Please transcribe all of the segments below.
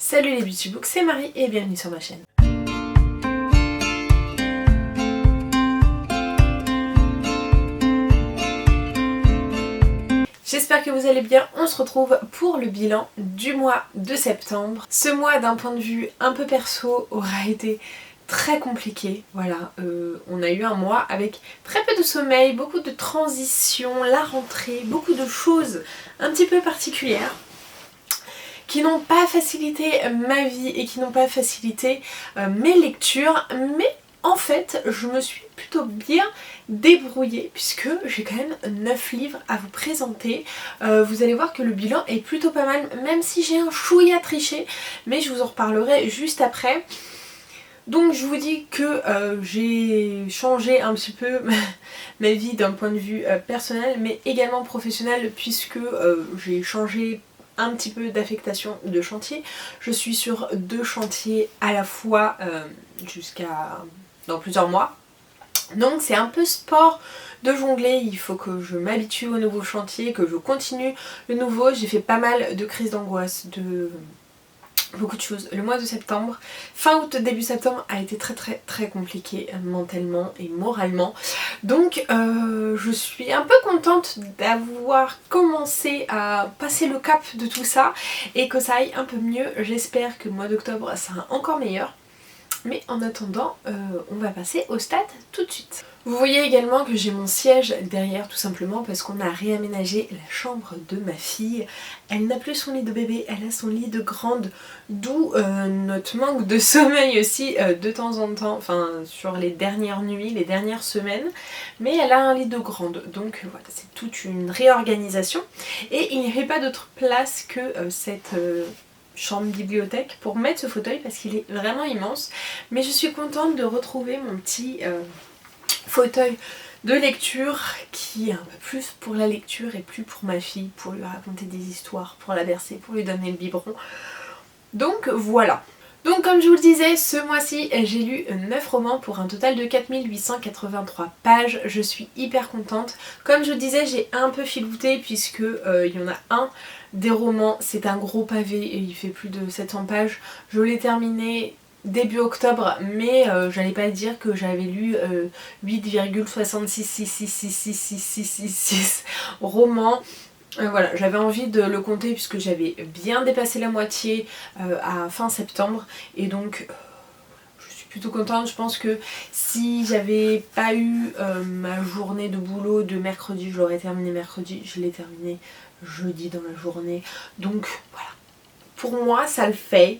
Salut les beautybooks, c'est Marie et bienvenue sur ma chaîne. J'espère que vous allez bien, on se retrouve pour le bilan du mois de septembre. Ce mois d'un point de vue un peu perso aura été très compliqué, voilà, on a eu un mois avec très peu de sommeil, beaucoup de transitions, la rentrée, beaucoup de choses un petit peu particulières qui n'ont pas facilité ma vie et qui n'ont pas facilité mes lectures, mais en fait je me suis plutôt bien débrouillée puisque j'ai quand même 9 livres à vous présenter. Vous allez voir que le bilan est plutôt pas mal, même si j'ai un chouïa triché, mais je vous en reparlerai juste après. Donc je vous dis que j'ai changé un petit peu ma vie d'un point de vue personnel mais également professionnel puisque j'ai changé un petit peu d'affectation de chantier. Je suis sur 2 chantiers à la fois jusqu'à dans plusieurs mois. Donc c'est un peu sport de jongler, il faut que je m'habitue au nouveau chantier, que je continue le nouveau. J'ai fait pas mal de crises d'angoisse, de beaucoup de choses. Le mois de septembre, fin août, début septembre a été très compliqué mentalement et moralement. Donc je suis un peu contente d'avoir commencé à passer le cap de tout ça et que ça aille un peu mieux. J'espère que le mois d'octobre sera encore meilleur. Mais en attendant, on va passer au stade tout de suite. Vous voyez également que j'ai mon siège derrière tout simplement parce qu'on a réaménagé la chambre de ma fille. Elle n'a plus son lit de bébé, elle a son lit de grande, d'où notre manque de sommeil aussi de temps en temps, enfin sur les dernières nuits, les dernières semaines. Mais elle a un lit de grande, donc voilà, c'est toute une réorganisation. Et il n'y avait pas d'autre place que cette chambre bibliothèque pour mettre ce fauteuil parce qu'il est vraiment immense. Mais je suis contente de retrouver mon petit fauteuil de lecture qui est un peu plus pour la lecture et plus pour ma fille, pour lui raconter des histoires, pour la bercer, pour lui donner le biberon. Donc voilà. Donc comme je vous le disais, ce mois-ci j'ai lu 9 romans pour un total de 4883 pages. Je suis hyper contente. Comme je vous le disais, j'ai un peu filouté puisque il y en a un des romans, c'est un gros pavé et il fait plus de 700 pages. Je l'ai terminé début octobre, mais j'allais pas dire que j'avais lu 8,666666666 romans. Voilà, j'avais envie de le compter puisque j'avais bien dépassé la moitié à fin septembre et donc je suis plutôt contente. Je pense que si j'avais pas eu ma journée de boulot de mercredi, je l'aurais terminé mercredi, je l'ai terminé jeudi dans la journée, donc voilà, pour moi ça le fait.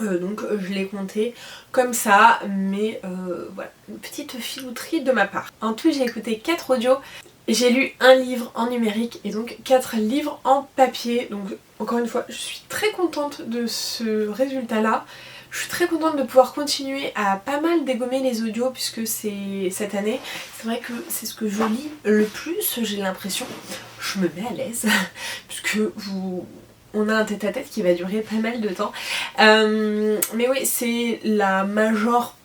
Donc je l'ai compté comme ça, mais voilà, une petite filouterie de ma part. En tout, j'ai écouté 4 audios, j'ai lu un livre en numérique et donc 4 livres en papier. Donc encore une fois, je suis très contente de ce résultat là. Je suis très contente de pouvoir continuer à pas mal dégommer les audios puisque c'est cette année, c'est vrai que c'est ce que je lis le plus, j'ai l'impression. Je me mets à l'aise puisque on a un tête-à-tête qui va durer pas mal de temps. Mais oui, c'est la majeure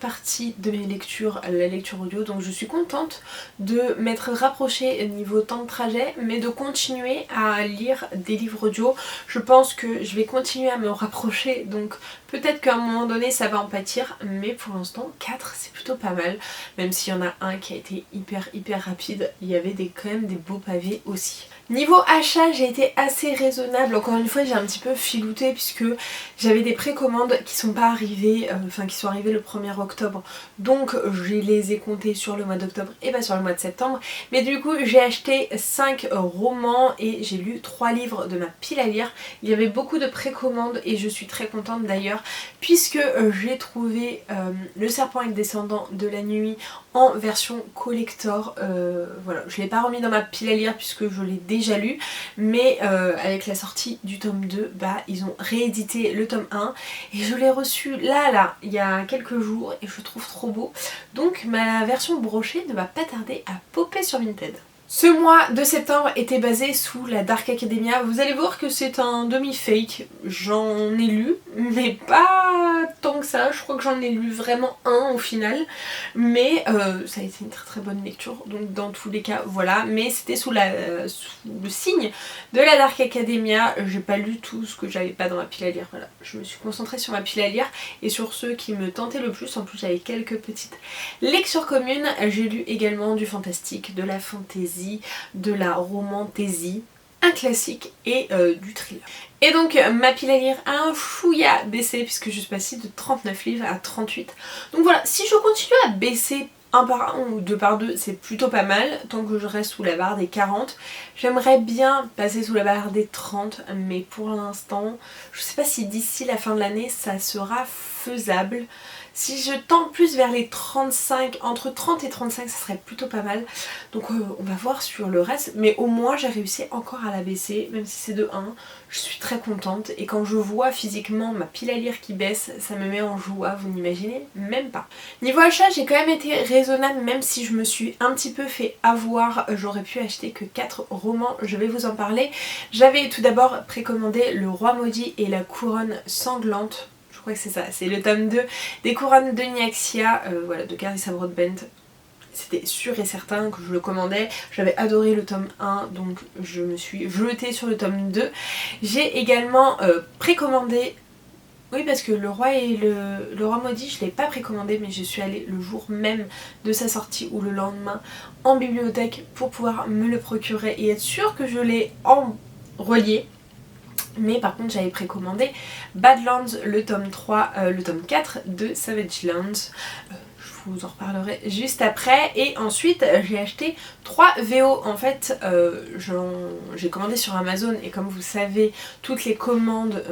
partie de mes lectures, la lecture audio, donc je suis contente de m'être rapprochée niveau temps de trajet, mais de continuer à lire des livres audio. Je pense que je vais continuer à me rapprocher, donc peut-être qu'à un moment donné ça va en pâtir, mais pour l'instant 4 c'est plutôt pas mal, même s'il y en a un qui a été hyper rapide, il y avait quand même des beaux pavés aussi. Niveau achat, j'ai été assez raisonnable. Encore une fois, j'ai un petit peu filouté puisque j'avais des précommandes qui sont pas arrivées, qui sont arrivées le 1er octobre. Donc je les ai comptées sur le mois d'octobre et pas sur le mois de septembre. Mais du coup, j'ai acheté 5 romans et j'ai lu 3 livres de ma pile à lire. Il y avait beaucoup de précommandes et je suis très contente d'ailleurs puisque j'ai trouvé Le Serpent et le Descendant de la Nuit en version collector. Voilà, je l'ai pas remis dans ma pile à lire puisque je l'ai déjà lu, mais avec la sortie du tome 2, bah ils ont réédité le tome 1 et je l'ai reçu là il y a quelques jours et je le trouve trop beau. Donc ma version brochée ne va pas tarder à popper sur Vinted. Ce mois de septembre était basé sous la Dark Academia. Vous allez voir que c'est un demi-fake. J'en ai lu, mais pas tant que ça. Je crois que j'en ai lu vraiment un au final. Mais ça a été une très très bonne lecture. Donc dans tous les cas, voilà. Mais c'était sous le signe de la Dark Academia. J'ai pas lu tout ce que j'avais pas dans ma pile à lire. Voilà. Je me suis concentrée sur ma pile à lire et sur ceux qui me tentaient le plus. En plus, j'avais quelques petites lectures communes. J'ai lu également du fantastique, de la fantasy, de la romantaisie, un classique et du thriller. Et donc ma pile à lire a un chouïa baissé puisque je suis passée de 39 livres à 38. Donc voilà, si je continue à baisser un par un ou deux par deux, c'est plutôt pas mal, tant que je reste sous la barre des 40. J'aimerais bien passer sous la barre des 30, mais pour l'instant, je sais pas si d'ici la fin de l'année ça sera faisable. Si je tends plus vers les 35, entre 30 et 35, ça serait plutôt pas mal. Donc on va voir sur le reste. Mais au moins j'ai réussi encore à la baisser, même si c'est de 1. Je suis très contente. Et quand je vois physiquement ma pile à lire qui baisse, ça me met en joie, vous n'imaginez même pas. Niveau achat, j'ai quand même été raisonnable, même si je me suis un petit peu fait avoir. J'aurais pu acheter que 4 romans, je vais vous en parler. J'avais tout d'abord précommandé Le Roi Maudit et la Couronne Sanglante. Je crois que c'est ça, c'est le tome 2 des Couronnes de Nyaxia, voilà, de Carissa Broadbent. C'était sûr et certain que je le commandais. J'avais adoré le tome 1, donc je me suis jetée sur le tome 2. J'ai également précommandé, oui parce que le Roi Maudit, je ne l'ai pas précommandé, mais je suis allée le jour même de sa sortie ou le lendemain en bibliothèque pour pouvoir me le procurer et être sûre que je l'ai en relié. Mais par contre j'avais précommandé Badlands, le tome 3, le tome 4 de Savage Lands. Je vous en reparlerai juste après. Et ensuite j'ai acheté 3 VO. En fait j'ai commandé sur Amazon et comme vous savez toutes les commandes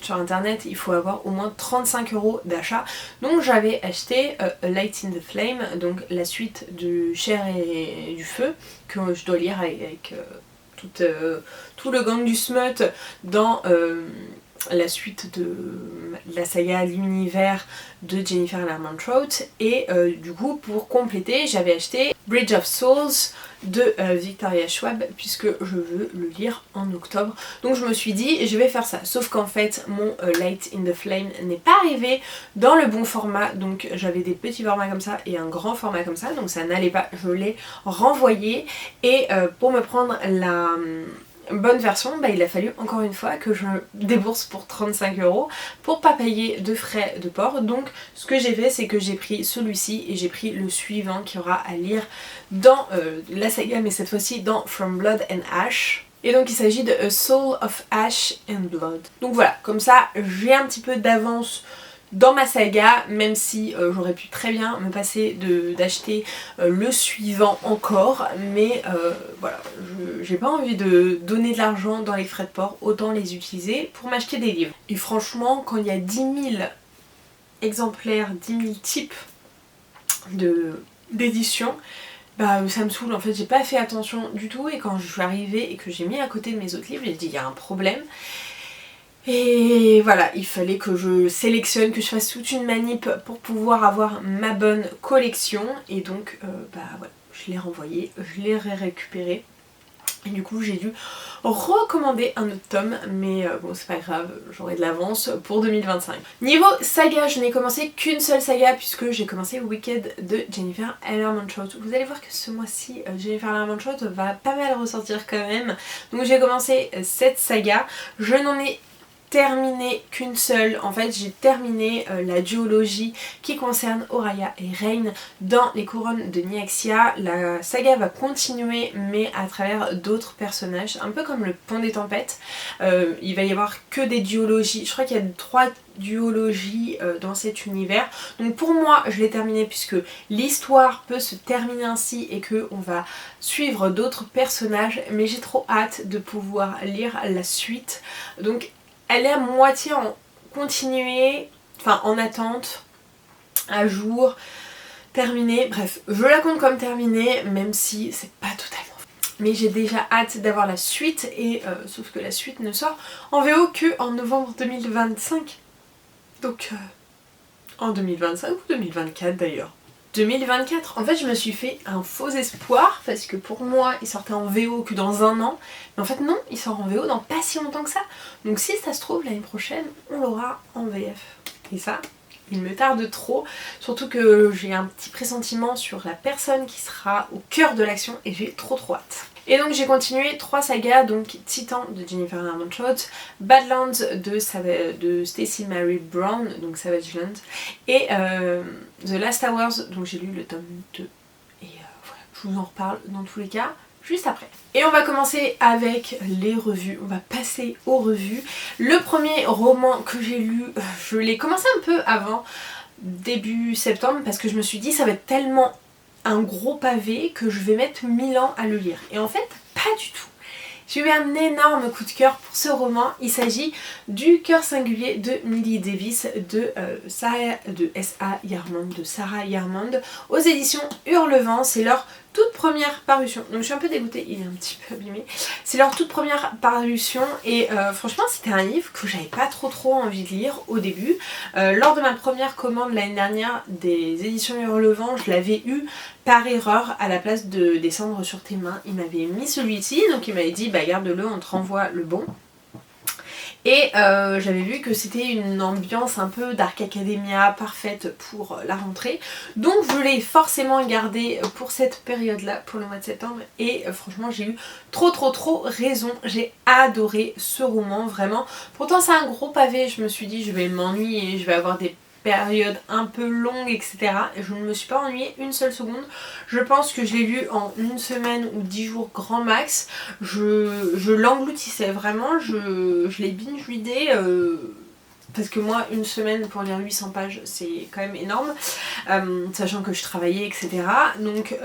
sur internet il faut avoir au moins 35 € d'achat. Donc j'avais acheté A Light in the Flame, donc la suite du Chair et du Feu que je dois lire avec tout le gang du smut dans la suite de la saga L'Univers de Jennifer Lerman-Trout. Et du coup pour compléter j'avais acheté Bridge of Souls de Victoria Schwab puisque je veux le lire en octobre. Donc je me suis dit je vais faire ça, sauf qu'en fait mon Light in the Flame n'est pas arrivé dans le bon format, donc j'avais des petits formats comme ça et un grand format comme ça, donc ça n'allait pas, je l'ai renvoyé. Et pour me prendre la bonne version, il a fallu encore une fois que je débourse pour 35 € pour pas payer de frais de port. Donc ce que j'ai fait c'est que j'ai pris celui-ci et j'ai pris le suivant qui aura à lire dans la saga, mais cette fois-ci dans From Blood and Ash. Et donc il s'agit de A Soul of Ash and Blood. Donc voilà, comme ça j'ai un petit peu d'avance dans ma saga, même si j'aurais pu très bien me passer d'acheter le suivant encore, mais voilà, j'ai pas envie de donner de l'argent dans les frais de port, autant les utiliser pour m'acheter des livres. Et franchement, quand il y a 10 000 exemplaires, 10 000 types d'édition, ça me saoule. En fait j'ai pas fait attention du tout et quand je suis arrivée et que j'ai mis à côté de mes autres livres, j'ai dit il y a un problème. Et voilà, il fallait que je sélectionne, que je fasse toute une manip pour pouvoir avoir ma bonne collection. Et donc voilà, je l'ai renvoyé, je l'ai récupéré. Et du coup j'ai dû recommander un autre tome, mais bon c'est pas grave, j'aurai de l'avance pour 2025. Niveau saga, je n'ai commencé qu'une seule saga puisque j'ai commencé Wicked de Jennifer Lerman-Trout. Vous allez voir que ce mois-ci Jennifer Lerman-Trout va pas mal ressortir quand même. Donc j'ai commencé cette saga, je n'en ai terminé qu'une seule. En fait j'ai terminé la duologie qui concerne Oraya et Rain dans les Couronnes de Nyaxia. La saga va continuer mais à travers d'autres personnages, un peu comme le Pont des Tempêtes. Il va y avoir que des duologies, je crois qu'il y a 3 duologies dans cet univers. Donc pour moi je l'ai terminé puisque l'histoire peut se terminer ainsi et que on va suivre d'autres personnages, mais j'ai trop hâte de pouvoir lire la suite. Donc elle est à moitié en continué, enfin en attente, à jour, terminée. Bref, je la compte comme terminée, même si c'est pas totalement. Mais j'ai déjà hâte d'avoir la suite, et sauf que la suite ne sort en VO que en novembre 2025. Donc en 2025 ou 2024 d'ailleurs. 2024. En fait je me suis fait un faux espoir parce que pour moi il sortait en VO que dans un an. Mais en fait non, il sort en VO dans pas si longtemps que ça. Donc si ça se trouve l'année prochaine on l'aura en VF. Et ça, il me tarde trop. Surtout que j'ai un petit pressentiment sur la personne qui sera au cœur de l'action et j'ai trop hâte. Et donc j'ai continué 3 sagas, donc Titan de Jennifer Armentrout, Badlands de Stacey Marie Brown, donc Savage Land, et The Last Hours, donc j'ai lu le tome 2. Et voilà, je vous en reparle dans tous les cas juste après. Et on va commencer avec les revues, on va passer aux revues. Le premier roman que j'ai lu, je l'ai commencé un peu avant, début septembre, parce que je me suis dit ça va être tellement un gros pavé que je vais mettre 1000 ans à le lire. Et en fait, pas du tout. J'ai eu un énorme coup de cœur pour ce roman. Il s'agit du Cœur singulier de Millie Davis de Sarah Yarmand aux éditions Hurlevent. C'est leur toute première parution. Donc je suis un peu dégoûtée, il est un petit peu abîmé. C'est leur toute première parution et franchement c'était un livre que j'avais pas trop envie de lire au début. Lors de ma première commande l'année dernière des éditions Hurlevent, je l'avais eu par erreur à la place de descendre sur tes mains. Il m'avait mis celui-ci, donc il m'avait dit bah garde-le, on te renvoie le bon. Et j'avais vu que c'était une ambiance un peu Dark Academia parfaite pour la rentrée. Donc je l'ai forcément gardé pour cette période-là, pour le mois de septembre. Et franchement j'ai eu trop raison. J'ai adoré ce roman, vraiment. Pourtant c'est un gros pavé, je me suis dit je vais m'ennuyer, je vais avoir des période un peu longue, etc. Et je ne me suis pas ennuyée une seule seconde. Je pense que je l'ai lu en une semaine ou 10 jours grand max. Je l'engloutissais vraiment, je l'ai binge-readé. Parce que moi, une semaine pour lire 800 pages, c'est quand même énorme, sachant que je travaillais, etc. Donc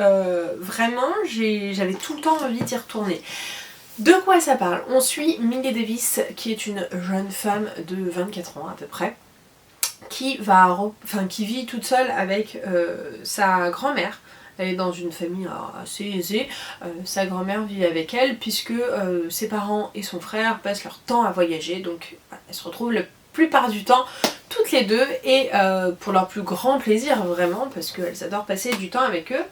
vraiment, j'avais tout le temps envie d'y retourner. De quoi ça parle? On suit Millie Davis, qui est une jeune femme de 24 ans à peu près, qui vit toute seule avec sa grand-mère. Elle est dans une famille assez aisée. Sa grand-mère vit avec elle puisque ses parents et son frère passent leur temps à voyager. Donc elles se retrouvent la plupart du temps toutes les deux et pour leur plus grand plaisir vraiment parce qu'elles adorent passer du temps avec eux,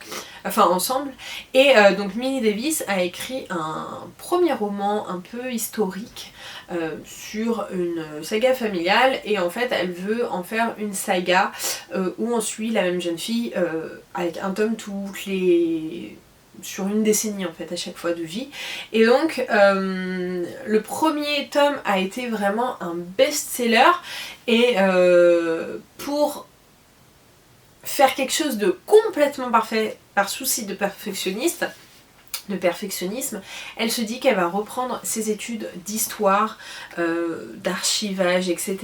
enfin ensemble. Et donc Millie Davis a écrit un premier roman un peu historique sur une saga familiale et en fait elle veut en faire une saga où on suit la même jeune fille avec un tome sur une décennie en fait à chaque fois de vie. Et donc le premier tome a été vraiment un best-seller et pour faire quelque chose de complètement parfait par souci de perfectionnisme, elle se dit qu'elle va reprendre ses études d'histoire, d'archivage, etc.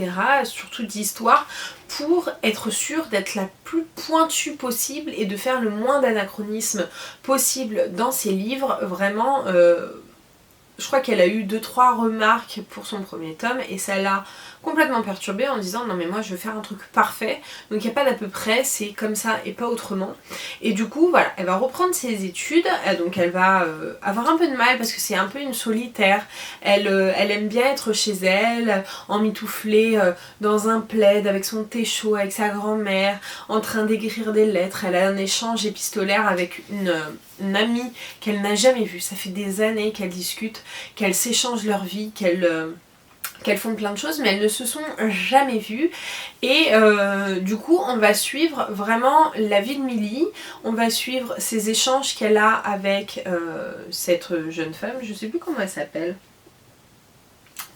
Surtout d'histoire, pour être sûre d'être la plus pointue possible et de faire le moins d'anachronismes possible dans ses livres. Vraiment, je crois qu'elle a eu 2-3 remarques pour son premier tome et ça l'a complètement perturbée en disant non mais moi je veux faire un truc parfait, donc il n'y a pas d'à peu près, c'est comme ça et pas autrement. Et du coup voilà, elle va reprendre ses études, donc elle va avoir un peu de mal parce que c'est un peu une solitaire, elle aime bien être chez elle, emmitouflée dans un plaid avec son thé chaud, avec sa grand-mère, en train d'écrire des lettres. Elle a un échange épistolaire avec une amie qu'elle n'a jamais vue, ça fait des années qu'elles discutent, qu'elles s'échangent leur vie, qu'elles font plein de choses mais elles ne se sont jamais vues et du coup on va suivre vraiment la vie de Millie, on va suivre ces échanges qu'elle a avec cette jeune femme, je sais plus comment elle s'appelle,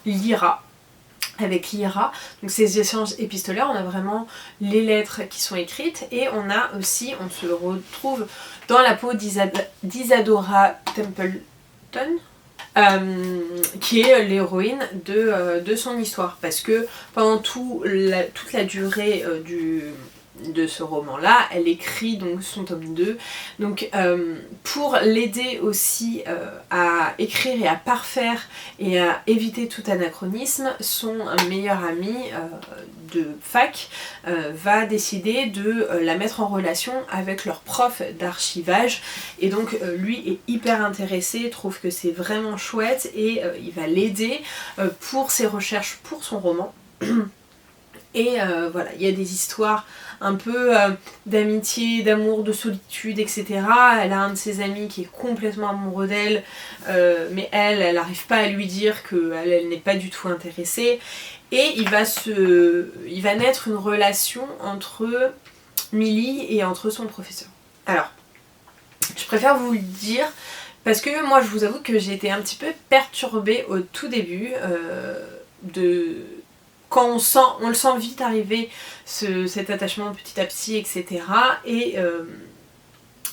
Lyra, avec Lyra, donc ces échanges épistolaires, on a vraiment les lettres qui sont écrites et on a aussi, on se retrouve dans la peau d'Isadora Templeton, qui est l'héroïne de son histoire parce que pendant toute la durée de ce roman-là, elle écrit donc son tome 2. Donc pour l'aider aussi à écrire et à parfaire et à éviter tout anachronisme, son meilleur ami de fac va décider de la mettre en relation avec leur prof d'archivage et donc lui est hyper intéressé, trouve que c'est vraiment chouette et il va l'aider pour ses recherches pour son roman. Et voilà, il y a des histoires un peu d'amitié, d'amour, de solitude, etc. Elle a un de ses amis qui est complètement amoureux d'elle, mais elle n'arrive pas à lui dire qu'elle n'est pas du tout intéressée. Et il va naître une relation entre Millie et entre son professeur. Alors, je préfère vous le dire, parce que moi je vous avoue que j'ai été un petit peu perturbée au tout début quand on le sent vite arriver, cet attachement petit à petit, etc. Et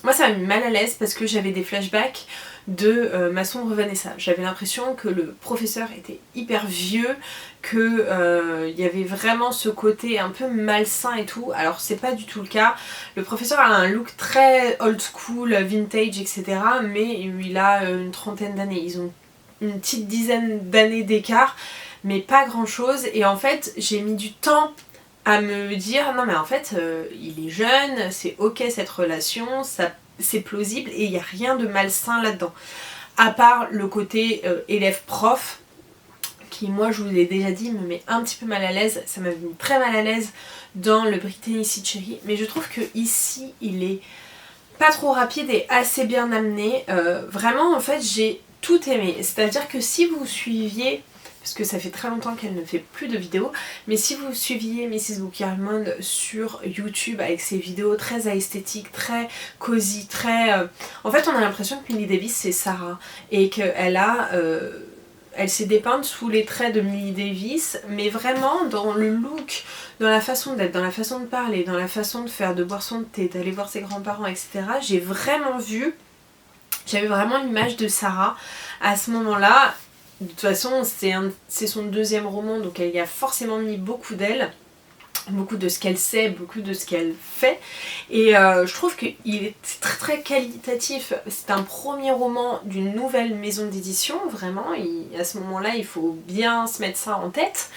moi ça m'a mis mal à l'aise parce que j'avais des flashbacks de Ma sombre Vanessa. J'avais l'impression que le professeur était hyper vieux, qu'il y avait vraiment ce côté un peu malsain et tout. Alors c'est pas du tout le cas. Le professeur a un look très old school, vintage, etc. Mais il a une trentaine d'années. Ils ont une petite dizaine d'années d'écart, mais pas grand chose. Et en fait j'ai mis du temps à me dire non mais en fait il est jeune, c'est ok cette relation, c'est plausible et il n'y a rien de malsain là-dedans. À part le côté élève-prof, qui moi je vous l'ai déjà dit me met un petit peu mal à l'aise, ça m'a mis très mal à l'aise dans le Brittany Cherry, mais je trouve que ici il est pas trop rapide et assez bien amené. Vraiment en fait j'ai tout aimé, c'est-à-dire que si vous suiviez, parce que ça fait très longtemps qu'elle ne fait plus de vidéos, mais si vous suiviez Mrs. Bookie Almond sur YouTube avec ses vidéos très esthétiques, très cosy, très... En fait on a l'impression que Millie Davis c'est Sarah et qu'elle a... Elle s'est dépeinte sous les traits de Millie Davis, mais vraiment dans le look, dans la façon d'être, dans la façon de parler, dans la façon de faire, de boire son thé, d'aller voir ses grands-parents, etc. J'avais vraiment l'image de Sarah à ce moment-là. De toute façon, c'est son deuxième roman, donc elle y a forcément mis beaucoup d'elle, beaucoup de ce qu'elle sait, beaucoup de ce qu'elle fait. Et je trouve qu'il est très très qualitatif. C'est un premier roman d'une nouvelle maison d'édition, vraiment. À ce moment-là, il faut bien se mettre ça en tête.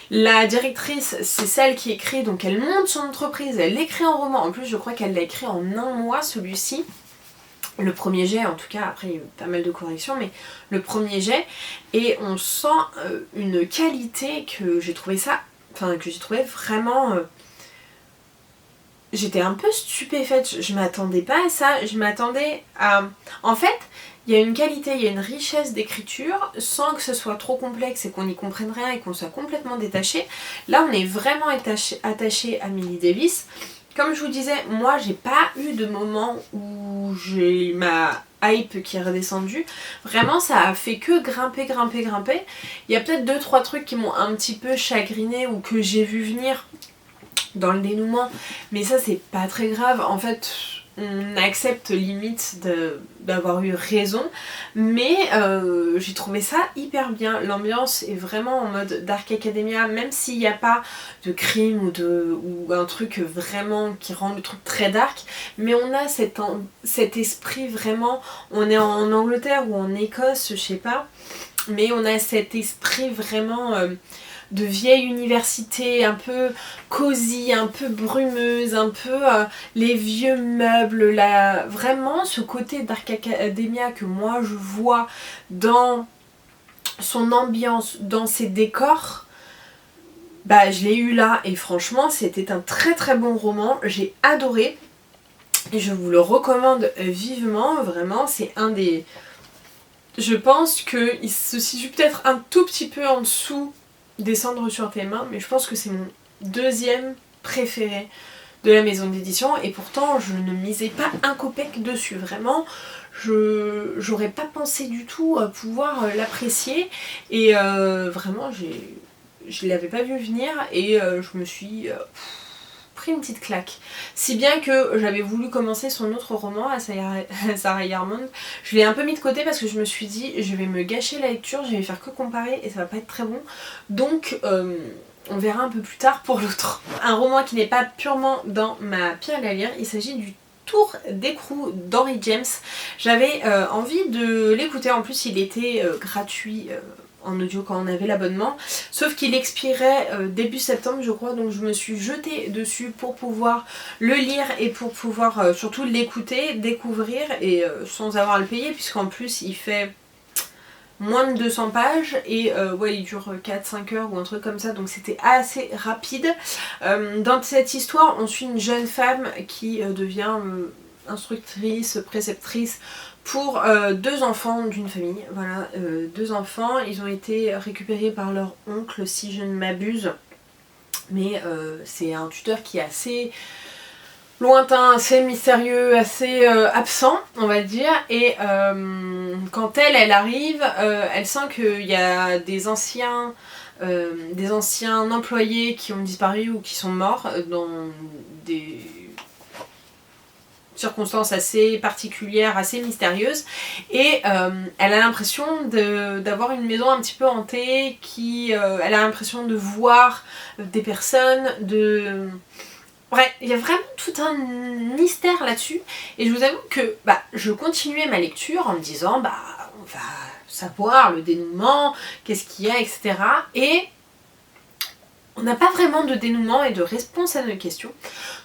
La directrice, c'est celle qui écrit, donc elle monte son entreprise, elle écrit un roman. En plus, je crois qu'elle l'a écrit en un mois, celui-ci. Le premier jet en tout cas, après il y a eu pas mal de corrections, mais le premier jet, et on sent une qualité que j'ai trouvé vraiment... J'étais un peu stupéfaite, je m'attendais pas à ça, je m'attendais à... En fait, il y a une qualité, il y a une richesse d'écriture, sans que ce soit trop complexe et qu'on n'y comprenne rien et qu'on soit complètement détaché. Là on est vraiment attaché à Millie Davis. Comme je vous disais, moi j'ai pas eu de moment où j'ai ma hype qui est redescendue. Vraiment ça a fait que grimper. Il y a peut-être 2-3 trucs qui m'ont un petit peu chagriné ou que j'ai vu venir dans le dénouement. Mais ça c'est pas très grave. En fait on accepte limite d'avoir eu raison. Mais j'ai trouvé ça hyper bien. L'ambiance est vraiment en mode Dark Academia, même s'il n'y a pas de crime ou un truc vraiment qui rend le truc très dark. Mais on a cet esprit vraiment... On est en Angleterre ou en Écosse, je sais pas. Mais on a cet esprit vraiment... de vieille université, un peu cosy, un peu brumeuse, un peu les vieux meubles, vraiment ce côté Dark Academia que moi je vois dans son ambiance, dans ses décors, bah je l'ai eu là et franchement c'était un très très bon roman, j'ai adoré et je vous le recommande vivement, vraiment c'est un des... Je pense qu'il se situe peut-être un tout petit peu en dessous Descendre sur tes mains, mais je pense que c'est mon deuxième préféré de la maison d'édition et pourtant je ne misais pas un copec dessus, vraiment j'aurais pas pensé du tout pouvoir l'apprécier et vraiment je l'avais pas vu venir et je me suis pris une petite claque. Si bien que j'avais voulu commencer son autre roman à Sarah Yarmond. Je l'ai un peu mis de côté parce que je me suis dit je vais me gâcher la lecture, je vais faire que comparer et ça va pas être très bon. Donc on verra un peu plus tard pour l'autre. Un roman qui n'est pas purement dans ma pile à lire, il s'agit du Tour d'écrou d'Henry James. J'avais envie de l'écouter, en plus il était gratuit en audio quand on avait l'abonnement, sauf qu'il expirait début septembre je crois, donc je me suis jetée dessus pour pouvoir le lire et pour pouvoir surtout l'écouter, découvrir et sans avoir à le payer puisqu'en plus il fait moins de 200 pages et ouais il dure 4-5 heures ou un truc comme ça, donc c'était assez rapide. Dans cette histoire on suit une jeune femme qui devient instructrice, préceptrice pour 2 enfants d'une famille. Voilà, 2 enfants, ils ont été récupérés par leur oncle si je ne m'abuse, mais c'est un tuteur qui est assez lointain, assez mystérieux, assez absent on va dire, et quand elle arrive, elle sent qu'il y a des anciens employés qui ont disparu ou qui sont morts dans des circonstances assez particulières, assez mystérieuses, et elle a l'impression d'avoir une maison un petit peu hantée, elle a l'impression de voir des personnes, bref, il y a vraiment tout un mystère là-dessus, et je vous avoue que je continuais ma lecture en me disant on va savoir le dénouement, qu'est-ce qu'il y a, etc. Et on n'a pas vraiment de dénouement et de réponse à nos questions.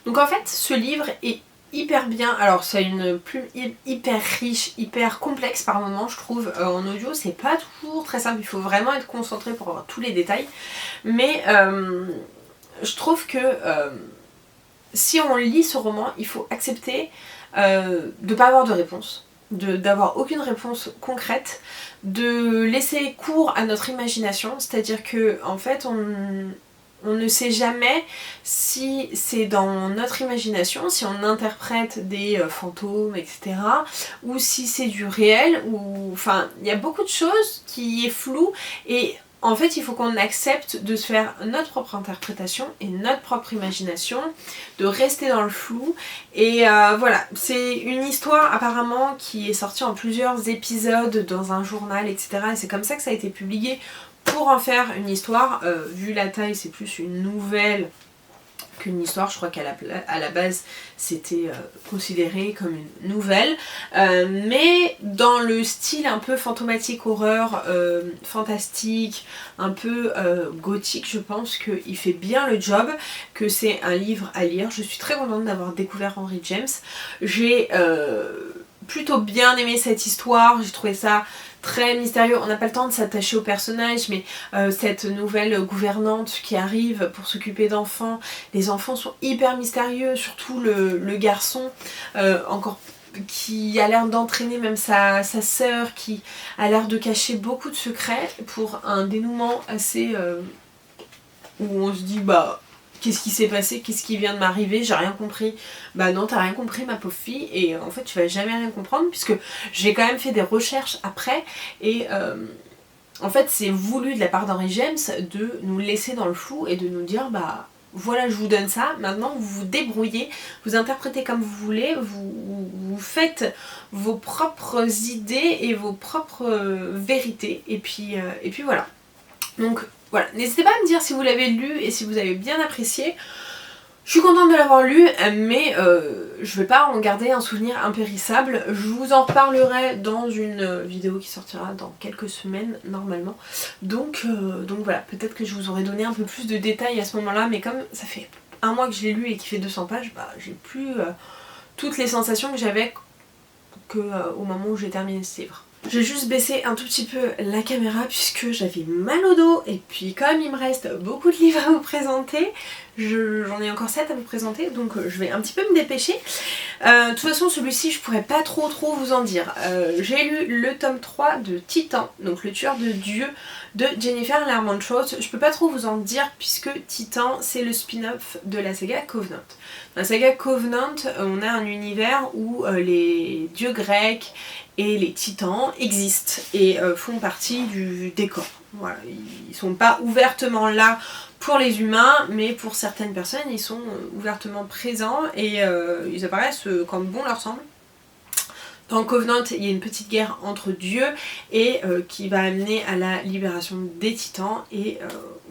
Donc en fait, ce livre est hyper bien. Alors c'est une plume hyper riche, hyper complexe par moments je trouve. En audio c'est pas toujours très simple, il faut vraiment être concentré pour avoir tous les détails. Mais je trouve que si on lit ce roman, il faut accepter de ne pas avoir de réponse, d'avoir aucune réponse concrète, de laisser cours à notre imagination, c'est-à-dire que en fait on ne sait jamais si c'est dans notre imagination, si on interprète des fantômes, etc. ou si c'est du réel, ou enfin il y a beaucoup de choses qui est flou, et en fait il faut qu'on accepte de se faire notre propre interprétation et notre propre imagination, de rester dans le flou, et voilà, c'est une histoire apparemment qui est sortie en plusieurs épisodes dans un journal, etc. et c'est comme ça que ça a été publié pour en faire une histoire. Vu la taille c'est plus une nouvelle qu'une histoire, je crois qu'à la base c'était considéré comme une nouvelle, mais dans le style un peu fantomatique, horreur, fantastique, un peu gothique, je pense qu'il fait bien le job, que c'est un livre à lire. Je suis très contente d'avoir découvert Henry James, j'ai plutôt bien aimé cette histoire, j'ai trouvé ça très mystérieux. On n'a pas le temps de s'attacher au personnage, mais cette nouvelle gouvernante qui arrive pour s'occuper d'enfants, les enfants sont hyper mystérieux, surtout le garçon, encore qui a l'air d'entraîner même sa sœur, qui a l'air de cacher beaucoup de secrets pour un dénouement assez où on se dit qu'est-ce qui s'est passé, qu'est-ce qui vient de m'arriver, j'ai rien compris. Non, t'as rien compris ma pauvre fille, et en fait tu vas jamais rien comprendre puisque j'ai quand même fait des recherches après, et en fait c'est voulu de la part d'Henry James de nous laisser dans le flou et de nous dire voilà, je vous donne ça, maintenant vous vous débrouillez, vous interprétez comme vous voulez, vous faites vos propres idées et vos propres vérités, et puis voilà. Donc voilà, n'hésitez pas à me dire si vous l'avez lu et si vous avez bien apprécié. Je suis contente de l'avoir lu, mais je vais pas en garder un souvenir impérissable. Je vous en reparlerai dans une vidéo qui sortira dans quelques semaines normalement. Donc voilà, peut-être que je vous aurai donné un peu plus de détails à ce moment-là, mais comme ça fait un mois que je l'ai lu et qu'il fait 200 pages, j'ai plus toutes les sensations que j'avais au moment où j'ai terminé ce livre. J'ai juste baissé un tout petit peu la caméra puisque j'avais mal au dos, et puis comme il me reste beaucoup de livres à vous présenter, j'en ai encore 7 à vous présenter, donc je vais un petit peu me dépêcher. De toute façon celui-ci je pourrais pas trop vous en dire. J'ai lu le tome 3 de Titan, donc le tueur de dieux de Jennifer Lermont-Scholtz. Je peux pas trop vous en dire puisque Titan c'est le spin-off de la saga Covenant. Dans la saga Covenant on a un univers où les dieux grecs et les titans existent et font partie du décor. Voilà, ils sont pas ouvertement là pour les humains, mais pour certaines personnes ils sont ouvertement présents, et ils apparaissent quand bon leur semble. Dans Covenant, il y a une petite guerre entre dieux et qui va amener à la libération des titans, et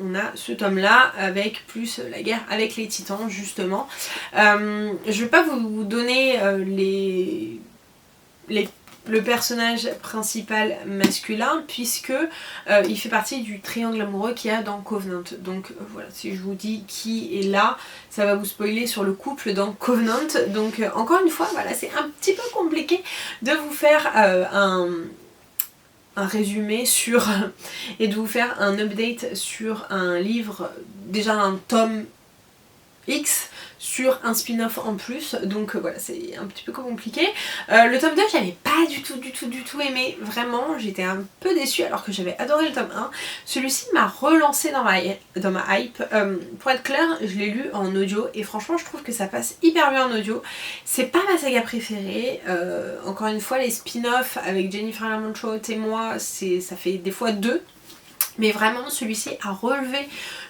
on a ce tome là avec plus la guerre avec les titans justement. Je vais pas vous donner le personnage principal masculin puisque il fait partie du triangle amoureux qu'il y a dans Covenant. Donc voilà, si je vous dis qui est là, ça va vous spoiler sur le couple dans Covenant. Donc encore une fois, voilà, c'est un petit peu compliqué de vous faire un résumé sur et de vous faire un update sur un livre, déjà un tome X sur un spin-off en plus, donc voilà, c'est un petit peu compliqué. Le tome 2 j'avais pas du tout aimé, vraiment j'étais un peu déçue alors que j'avais adoré le tome 1. Celui-ci m'a relancé dans ma hype. Pour être clair, je l'ai lu en audio et franchement je trouve que ça passe hyper bien en audio. C'est pas ma saga préférée, encore une fois les spin-offs avec Jennifer Lamonchow et moi, ça fait des fois deux. Mais vraiment celui-ci a relevé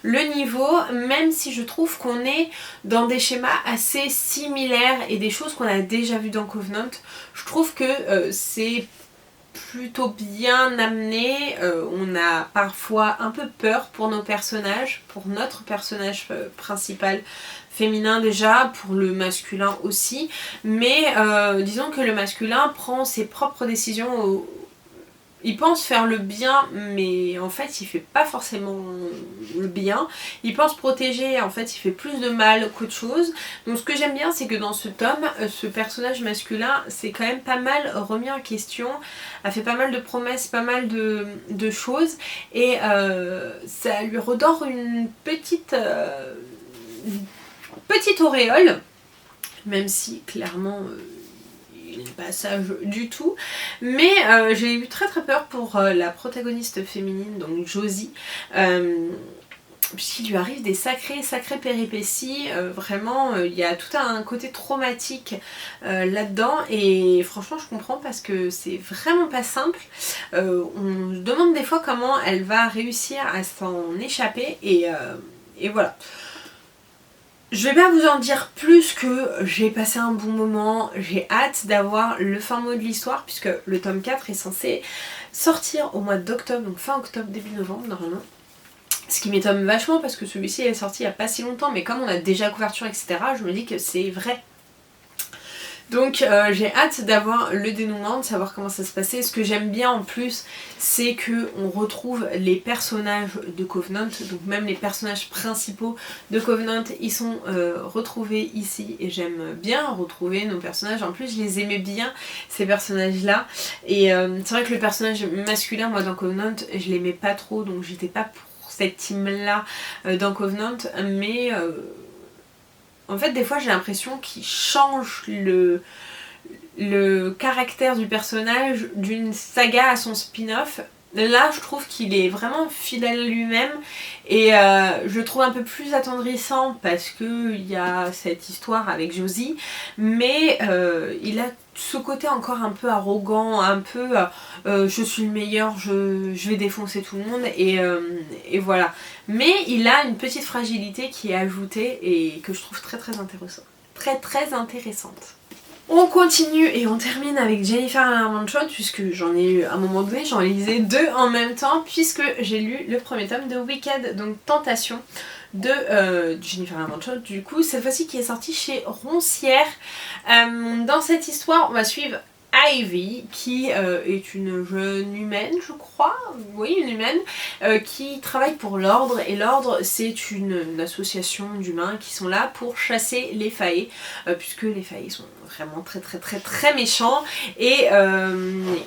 le niveau, même si je trouve qu'on est dans des schémas assez similaires et des choses qu'on a déjà vues dans Covenant. Je trouve que c'est plutôt bien amené, on a parfois un peu peur pour nos personnages, pour notre personnage principal féminin déjà, pour le masculin aussi, mais disons que le masculin prend ses propres décisions il pense faire le bien, mais en fait il fait pas forcément le bien. Il pense protéger, en fait il fait plus de mal qu'autre chose. Donc ce que j'aime bien, c'est que dans ce tome, ce personnage masculin s'est quand même pas mal remis en question, a fait pas mal de promesses, pas mal de choses, et ça lui redore une petite auréole, même si clairement... il n'est pas sage du tout, mais j'ai eu très peur pour la protagoniste féminine, donc Josie, puisqu'il lui arrive des sacrées péripéties, vraiment il y a tout un côté traumatique là-dedans, et franchement je comprends parce que c'est vraiment pas simple. On se demande des fois comment elle va réussir à s'en échapper, et voilà. Je vais pas vous en dire plus que j'ai passé un bon moment, j'ai hâte d'avoir le fin mot de l'histoire puisque le tome 4 est censé sortir au mois d'octobre, donc fin octobre, début novembre normalement. Ce qui m'étonne vachement parce que celui-ci est sorti il y a pas si longtemps, mais comme on a déjà couverture etc, je me dis que c'est vrai. Donc j'ai hâte d'avoir le dénouement, de savoir comment ça se passait. Ce que j'aime bien en plus, c'est que on retrouve les personnages de Covenant, donc même les personnages principaux de Covenant, ils sont retrouvés ici, et j'aime bien retrouver nos personnages. En plus je les aimais bien, ces personnages là, et c'est vrai que le personnage masculin, moi dans Covenant, je l'aimais pas trop, donc j'étais pas pour cette team là dans Covenant, mais... en fait, des fois, j'ai l'impression qu'il change le caractère du personnage d'une saga à son spin-off. Là, je trouve qu'il est vraiment fidèle à lui-même, et je le trouve un peu plus attendrissant parce qu'il y a cette histoire avec Josie, mais il a ce côté encore un peu arrogant, un peu je suis le meilleur, je vais défoncer tout le monde, et voilà. Mais il a une petite fragilité qui est ajoutée et que je trouve très intéressante. Très intéressante. On continue et on termine avec Jennifer Lamonchow, puisque j'en ai eu à un moment donné, j'en lisais deux en même temps, puisque j'ai lu le premier tome de Wicked, donc Tentation, de Jennifer Lamonchow, du coup, cette fois-ci qui est sorti chez Roncière. Dans cette histoire, on va suivre Ivy, qui est une jeune humaine, je crois, oui, une humaine, qui travaille pour l'Ordre, et l'Ordre c'est une association d'humains qui sont là pour chasser les faillés, puisque les faillés sont vraiment très méchants, et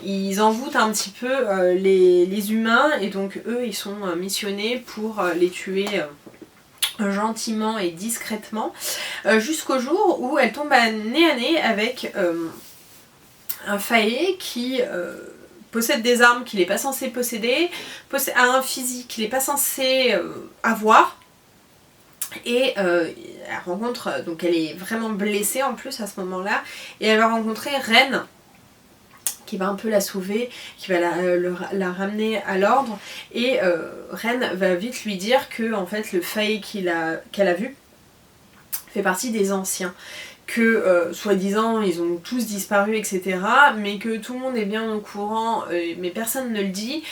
ils envoûtent un petit peu les humains, et donc eux ils sont missionnés pour les tuer gentiment et discrètement, jusqu'au jour où elle tombe nez à nez avec un faillé qui possède des armes qu'il n'est pas censé posséder, a un physique qu'il n'est pas censé avoir, et elle rencontre, donc elle est vraiment blessée en plus à ce moment-là, et elle va rencontrer Ren, qui va un peu la sauver, qui va la ramener à l'ordre, et Ren va vite lui dire que en fait le faillé qu'elle a vu fait partie des anciens, que soi-disant ils ont tous disparu etc, mais que tout le monde est bien au courant, mais personne ne le dit.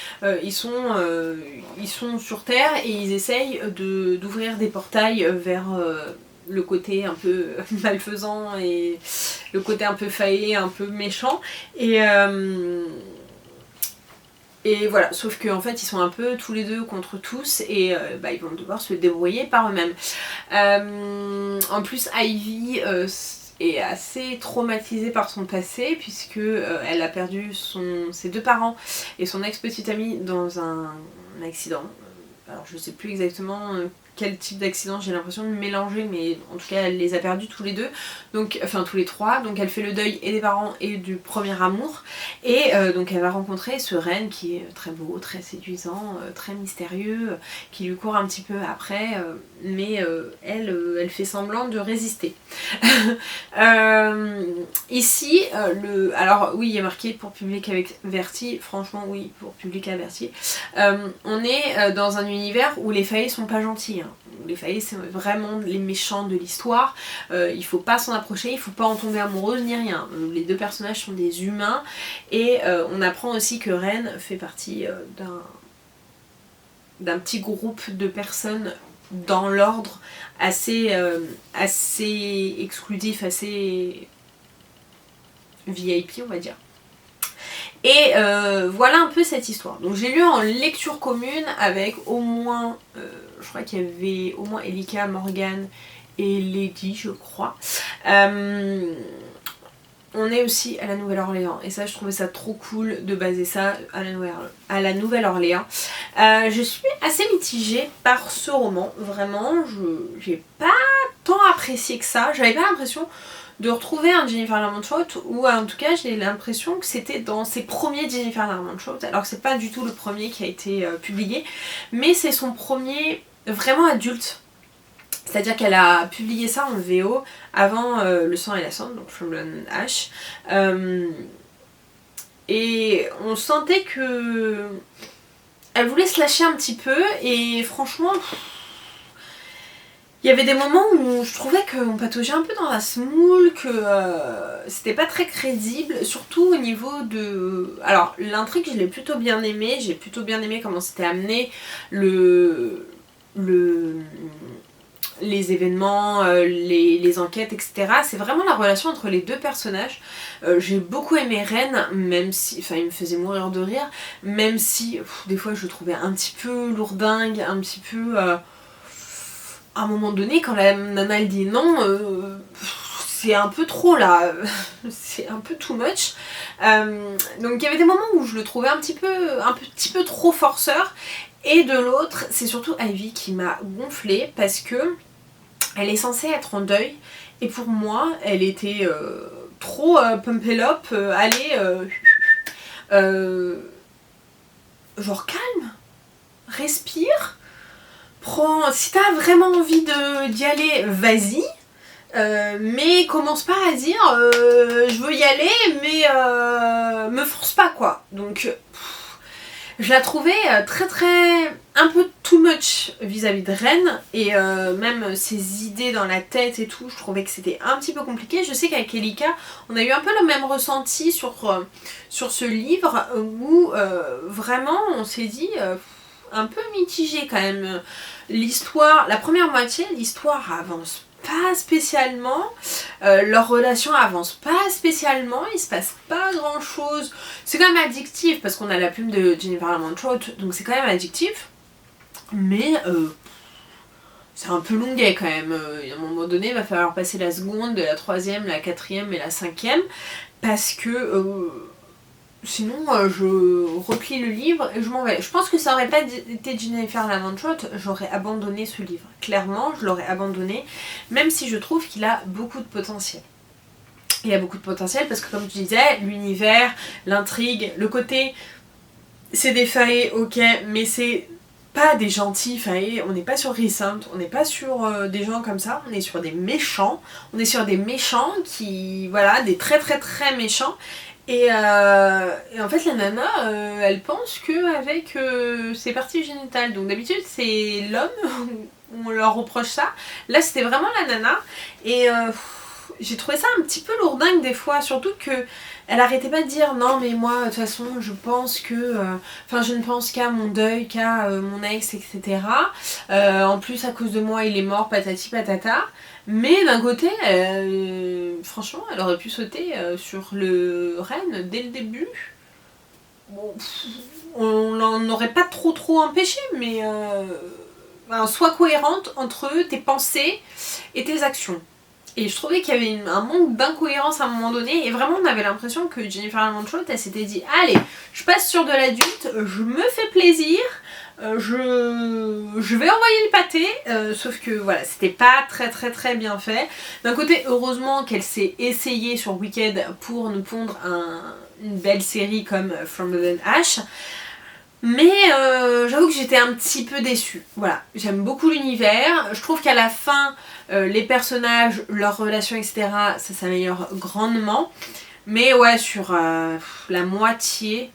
Ils sont sur Terre et ils essayent d'ouvrir des portails vers le côté un peu malfaisant et le côté un peu faillé, un peu méchant, et voilà, sauf qu'en fait ils sont un peu tous les deux contre tous, et ils vont devoir se débrouiller par eux-mêmes. En plus Ivy est assez traumatisée par son passé puisque elle a perdu ses 2 parents et son ex-petite amie dans un accident. Alors je sais plus exactement quel type d'accident, j'ai l'impression de mélanger, mais en tout cas elle les a perdus tous les 2, donc, enfin tous les 3, donc elle fait le deuil et des parents et du premier amour, et donc elle va rencontrer ce Ren qui est très beau, très séduisant, très mystérieux, qui lui court un petit peu après, mais elle fait semblant de résister. Ici, alors oui il est marqué pour public averti, franchement oui, pour public averti. On est dans un univers où les faillis sont pas gentils, hein. Les faillis c'est vraiment les méchants de l'histoire, il faut pas s'en approcher, il faut pas en tomber amoureuse ni rien. Les 2 personnages sont des humains et on apprend aussi que Ren fait partie d'un petit groupe de personnes dans l'ordre assez exclusif, assez VIP on va dire. Et voilà un peu cette histoire. Donc j'ai lu en lecture commune avec au moins, je crois qu'il y avait au moins Elika, Morgane et Lady je crois. On est aussi à la Nouvelle-Orléans et ça je trouvais ça trop cool de baser ça à la Nouvelle-Orléans. Je suis assez mitigée par ce roman, vraiment j'ai pas tant apprécié que ça, j'avais pas l'impression de retrouver un Jennifer Lermont-Scott, ou en tout cas j'ai l'impression que c'était dans ses premiers Jennifer Lermont-Scott, alors que c'est pas du tout le premier qui a été publié, mais c'est son premier vraiment adulte. C'est-à-dire qu'elle a publié ça en VO avant Le sang et la cendre, donc From Blood and Ash. Et on sentait que elle voulait se lâcher un petit peu et franchement il y avait des moments où je trouvais qu'on pataugeait un peu dans la semoule, que c'était pas très crédible, surtout au niveau de... Alors l'intrigue je l'ai plutôt bien aimée, j'ai plutôt bien aimé comment c'était amené, les événements, les enquêtes, etc. C'est vraiment la relation entre les 2 personnages. J'ai beaucoup aimé Ren, même si... Enfin, il me faisait mourir de rire, même si des fois je le trouvais un petit peu lourdingue, un petit peu... à un moment donné, quand la nana elle dit non, c'est un peu trop là, c'est un peu too much. Donc il y avait des moments où je le trouvais un petit peu trop forceur. Et de l'autre, c'est surtout Ivy qui m'a gonflée parce que elle est censée être en deuil. Et pour moi, elle était trop pump-it-up, allez, genre calme, respire. Si t'as vraiment envie d'y aller, vas-y, mais commence pas à dire je veux y aller mais me force pas quoi. Donc je la trouvais un peu too much vis-à-vis de Ren, et même ses idées dans la tête et tout, je trouvais que c'était un petit peu compliqué. Je sais qu'avec Elika on a eu un peu le même ressenti sur ce livre où vraiment on s'est dit un peu mitigé quand même. L'histoire, la première moitié, l'histoire avance pas spécialement, leur relation avance pas spécialement, il se passe pas grand chose. C'est quand même addictif parce qu'on a la plume de Jennifer Lermont-Scott, donc c'est quand même addictif, mais c'est un peu longuet quand même. À un moment donné il va falloir passer la seconde, la troisième, la quatrième et la cinquième, parce que sinon je replie le livre et je m'en vais. Je pense que ça aurait pas été Jennifer Lermont-Scott, j'aurais abandonné ce livre. Clairement, je l'aurais abandonné, même si je trouve qu'il a beaucoup de potentiel. Il a beaucoup de potentiel parce que comme je disais, l'univers, l'intrigue, le côté c'est des failles, ok, mais c'est pas des gentils failles, on n'est pas sur Recent, on n'est pas sur des gens comme ça, on est sur des méchants, qui, voilà, des très méchants. Et en fait la nana elle pense qu'avec ses parties génitales, donc d'habitude c'est l'homme, on leur reproche ça, là c'était vraiment la nana, et j'ai trouvé ça un petit peu lourdingue des fois, surtout que elle arrêtait pas de dire non mais moi de toute façon je pense que, enfin je ne pense qu'à mon deuil, qu'à mon ex, etc. En plus à cause de moi il est mort, patati patata. Mais d'un côté, franchement, elle aurait pu sauter sur le Ren dès le début. Bon, on n'en aurait pas trop empêché, mais sois cohérente entre tes pensées et tes actions. Et je trouvais qu'il y avait un manque d'incohérence à un moment donné, et vraiment on avait l'impression que Jennifer Armentrout elle s'était dit allez, je passe sur de l'adulte, je me fais plaisir, je vais envoyer le pâté, sauf que voilà, c'était pas très bien fait. D'un côté, heureusement qu'elle s'est essayée sur Wicked pour nous pondre une belle série comme From the Ash. Mais j'avoue que j'étais un petit peu déçue. Voilà, j'aime beaucoup l'univers. Je trouve qu'à la fin, les personnages, leurs relations, etc., ça s'améliore grandement. Mais ouais, sur la moitié,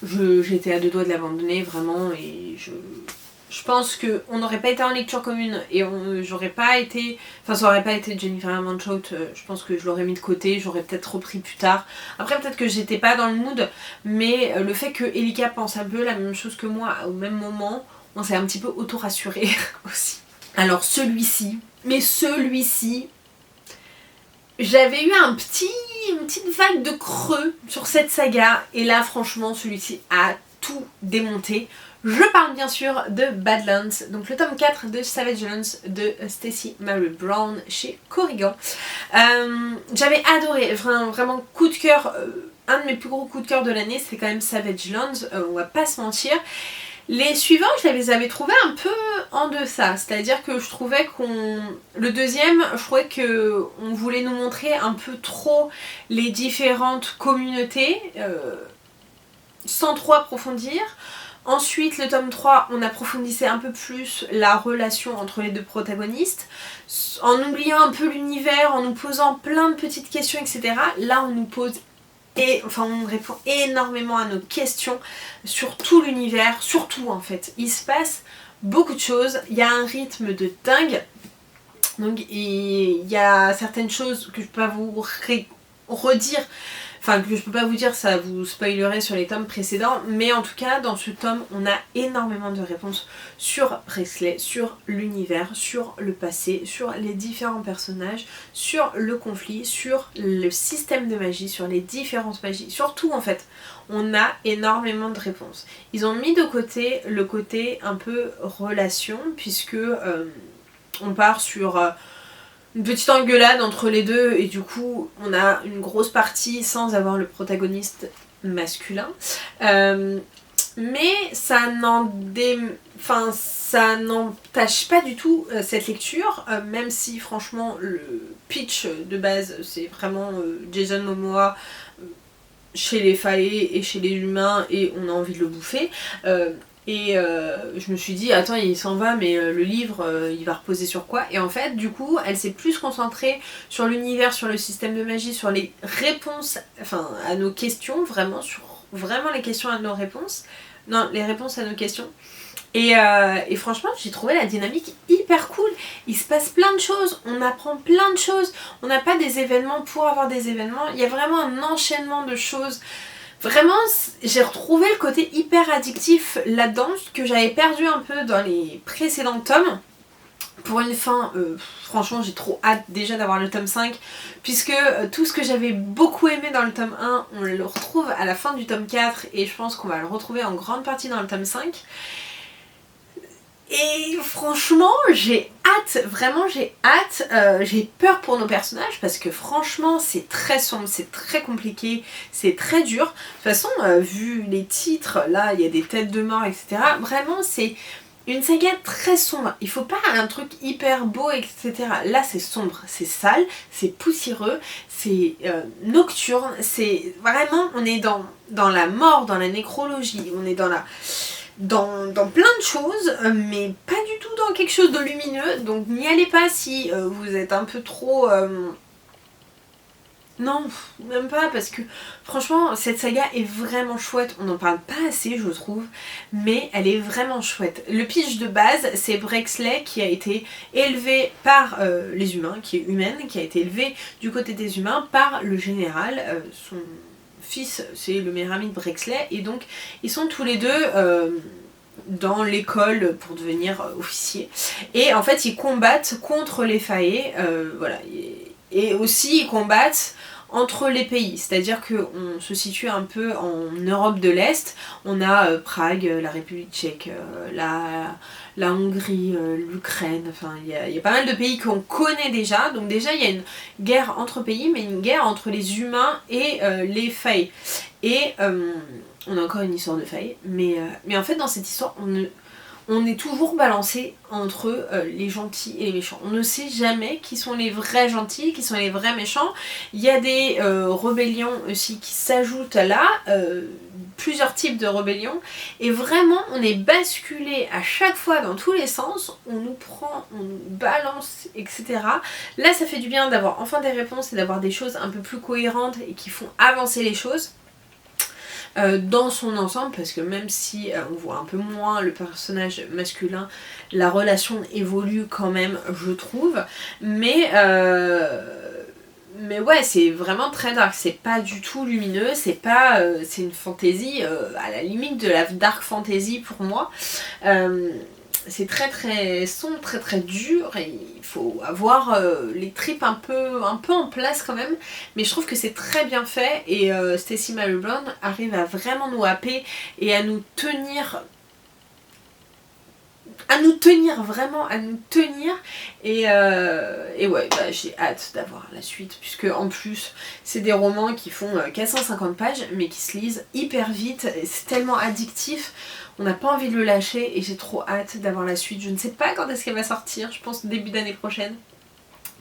j'étais à deux doigts de l'abandonner, vraiment. Et je pense qu'on n'aurait pas été en lecture commune et j'aurais pas été... Enfin, ça aurait pas été Jennifer Armentrout, je pense que je l'aurais mis de côté, j'aurais peut-être repris plus tard. Après, peut-être que j'étais pas dans le mood, mais le fait que Elika pense un peu la même chose que moi au même moment, on s'est un petit peu auto-rassuré aussi. Alors celui-ci, j'avais eu une petite vague de creux sur cette saga, et là franchement celui-ci a tout démonté. Je parle bien sûr de Badlands, donc le tome 4 de Savage Lands de Stacey Marie Brown chez Corrigan. J'avais adoré, vraiment coup de cœur, un de mes plus gros coups de cœur de l'année, c'est quand même Savage Lands, on va pas se mentir. Les suivants, je les avais trouvés un peu en deçà, c'est-à-dire que je trouvais le deuxième, je trouvais qu'on voulait nous montrer un peu trop les différentes communautés, sans trop approfondir. Ensuite, le tome 3, on approfondissait un peu plus la relation entre les deux protagonistes, en oubliant un peu l'univers, en nous posant plein de petites questions, etc. Là, on nous pose... on répond énormément à nos questions sur tout l'univers, sur tout en fait. Il se passe beaucoup de choses, il y a un rythme de dingue. Donc il y a certaines choses que je peux pas vous redire, enfin que je peux pas vous dire, ça vous spoilerait sur les tomes précédents, mais en tout cas dans ce tome on a énormément de réponses sur Brexley, sur l'univers, sur le passé, sur les différents personnages, sur le conflit, sur le système de magie, sur les différentes magies, sur tout en fait. On a énormément de réponses. Ils ont mis de côté le côté un peu relation, puisque on part sur une petite engueulade entre les deux, et du coup on a une grosse partie sans avoir le protagoniste masculin. Mais ça n'entache pas du tout cette lecture, même si franchement le pitch de base c'est vraiment Jason Momoa chez les faillés et chez les humains, et on a envie de le bouffer. Je me suis dit, attends, il s'en va, mais le livre, il va reposer sur quoi? Et en fait, du coup, elle s'est plus concentrée sur l'univers, sur le système de magie, sur les réponses, à nos questions, vraiment, sur vraiment les questions à nos réponses. Non, les réponses à nos questions. Et franchement, j'ai trouvé la dynamique hyper cool. Il se passe plein de choses, on apprend plein de choses. On n'a pas des événements pour avoir des événements. Il y a vraiment un enchaînement de choses. Vraiment, j'ai retrouvé le côté hyper addictif là-dedans, que j'avais perdu un peu dans les précédents tomes. Pour une fin, franchement j'ai trop hâte déjà d'avoir le tome 5, puisque tout ce que j'avais beaucoup aimé dans le tome 1, on le retrouve à la fin du tome 4, et je pense qu'on va le retrouver en grande partie dans le tome 5. Et franchement j'ai hâte, vraiment j'ai hâte, j'ai peur pour nos personnages parce que franchement c'est très sombre, c'est très compliqué, c'est très dur. De toute façon vu les titres, là il y a des têtes de mort, etc. Vraiment c'est une saga très sombre, il faut pas un truc hyper beau, etc. Là c'est sombre, c'est sale, c'est poussiéreux, c'est nocturne, c'est vraiment, on est dans la mort, dans la nécrologie, on est dans plein de choses, mais pas du tout dans quelque chose de lumineux, donc n'y allez pas si vous êtes un peu trop... Non, même pas, parce que franchement cette saga est vraiment chouette, on n'en parle pas assez je trouve, mais elle est vraiment chouette. Le pitch de base, c'est Brexley qui a été élevé par les humains, qui est humaine, qui a été élevé du côté des humains par le général, son fils c'est le meilleur ami de Brexley, et donc ils sont tous les deux dans l'école pour devenir officiers, et en fait ils combattent contre les faillés, voilà, et aussi ils combattent entre les pays, c'est-à-dire qu'on se situe un peu en Europe de l'Est. On a Prague, la République tchèque, la Hongrie, l'Ukraine, enfin il y a pas mal de pays qu'on connaît déjà. Donc déjà il y a une guerre entre pays, mais une guerre entre les humains et les failles. Et on a encore une histoire de failles, mais en fait dans cette histoire on est toujours balancé entre les gentils et les méchants. On ne sait jamais qui sont les vrais gentils, qui sont les vrais méchants. Il y a des rébellions aussi qui s'ajoutent là, plusieurs types de rébellions. Et vraiment, on est basculé à chaque fois dans tous les sens. On nous prend, on nous balance, etc. Là, ça fait du bien d'avoir enfin des réponses et d'avoir des choses un peu plus cohérentes et qui font avancer les choses. Dans son ensemble, parce que même si on voit un peu moins le personnage masculin, la relation évolue quand même, je trouve, mais ouais, c'est vraiment très dark, c'est pas du tout lumineux, c'est pas c'est une fantasy à la limite de la dark fantasy pour moi. C'est très très sombre, très très dur, et il faut avoir les tripes un peu en place quand même, mais je trouve que c'est très bien fait, et Stacy Mary Brown arrive à vraiment nous happer et à nous tenir vraiment, à nous tenir, et ouais, bah, j'ai hâte d'avoir la suite, puisque en plus c'est des romans qui font 450 pages mais qui se lisent hyper vite, et c'est tellement addictif. On n'a pas envie de le lâcher et j'ai trop hâte d'avoir la suite. Je ne sais pas quand est-ce qu'elle va sortir, je pense début d'année prochaine.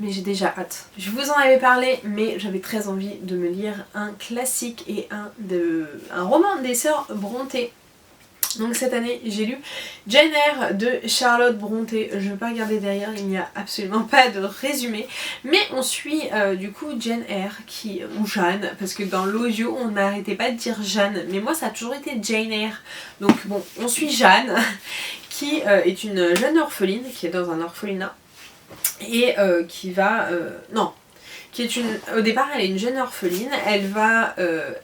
Mais j'ai déjà hâte. Je vous en avais parlé, mais j'avais très envie de me lire un classique et un roman des sœurs Brontë. Donc cette année j'ai lu Jane Eyre de Charlotte Brontë. Je ne vais pas regarder derrière, il n'y a absolument pas de résumé, mais on suit du coup Jane Eyre, ou Jeanne, parce que dans l'audio on n'arrêtait pas de dire Jeanne, mais moi ça a toujours été Jane Eyre. Donc bon, on suit Jeanne qui est une jeune orpheline qui est dans un orphelinat et qui va... non, qui est au départ elle est une jeune orpheline, elle va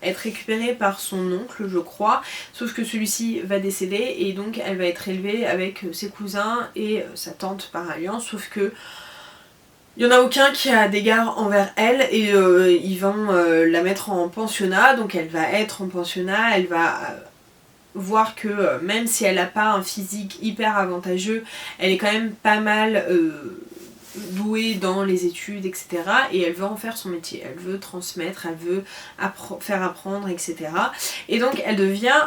être récupérée par son oncle je crois, sauf que celui-ci va décéder et donc elle va être élevée avec ses cousins et sa tante par alliance, sauf que il n'y en a aucun qui a d'égard envers elle et ils vont la mettre en pensionnat, donc elle va être en pensionnat, elle va... voir que même si elle n'a pas un physique hyper avantageux, elle est quand même pas mal douée dans les études, etc. Et elle veut en faire son métier, elle veut transmettre, elle veut faire apprendre, etc. Et donc elle devient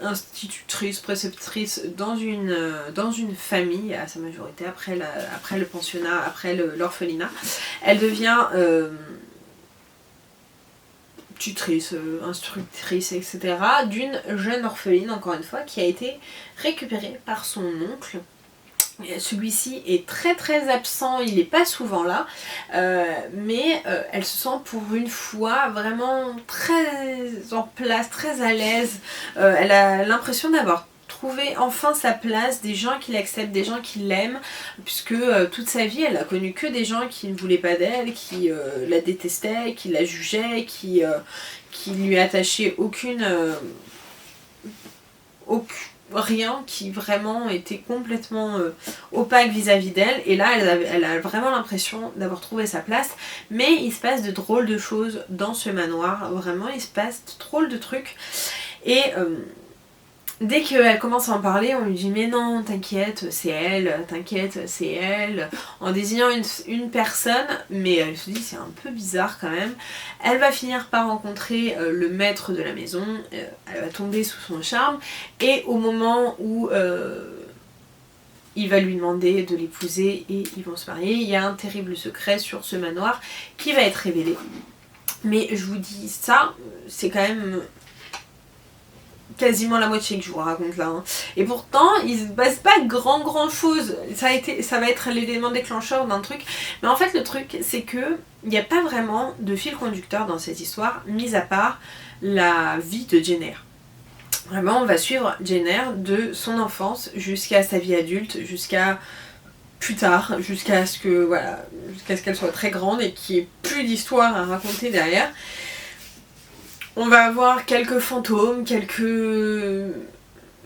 institutrice, préceptrice dans une famille à sa majorité, après le pensionnat, après l'orphelinat. Elle devient tutrice, instructrice, etc. d'une jeune orpheline, encore une fois, qui a été récupérée par son oncle. Celui-ci est très très absent, il n'est pas souvent là, mais elle se sent pour une fois vraiment très en place, très à l'aise. Elle a l'impression d'avoir trouvé enfin sa place, des gens qui l'acceptent, des gens qui l'aiment, puisque toute sa vie elle a connu que des gens qui ne voulaient pas d'elle, qui la détestaient, qui la jugeaient, qui lui attachaient rien, qui vraiment était complètement opaque vis-à-vis d'elle, et là elle a vraiment l'impression d'avoir trouvé sa place, mais il se passe de drôles de choses dans ce manoir, vraiment il se passe de drôles de trucs, et dès qu'elle commence à en parler, on lui dit mais non, t'inquiète, c'est elle, t'inquiète, c'est elle, en désignant une personne, mais elle se dit c'est un peu bizarre quand même. Elle va finir par rencontrer le maître de la maison, elle va tomber sous son charme, et au moment où il va lui demander de l'épouser et ils vont se marier, il y a un terrible secret sur ce manoir qui va être révélé. Mais je vous dis ça, c'est quand même... quasiment la moitié que je vous raconte là, hein. Et pourtant il se passe pas grand chose, ça va être l'élément déclencheur d'un truc, mais en fait le truc c'est que il n'y a pas vraiment de fil conducteur dans cette histoire, mis à part la vie de Jane Eyre. Vraiment on va suivre Jane Eyre de son enfance jusqu'à sa vie adulte, jusqu'à plus tard, jusqu'à ce qu'elle soit très grande et qu'il n'y ait plus d'histoire à raconter derrière. On va avoir quelques fantômes, quelques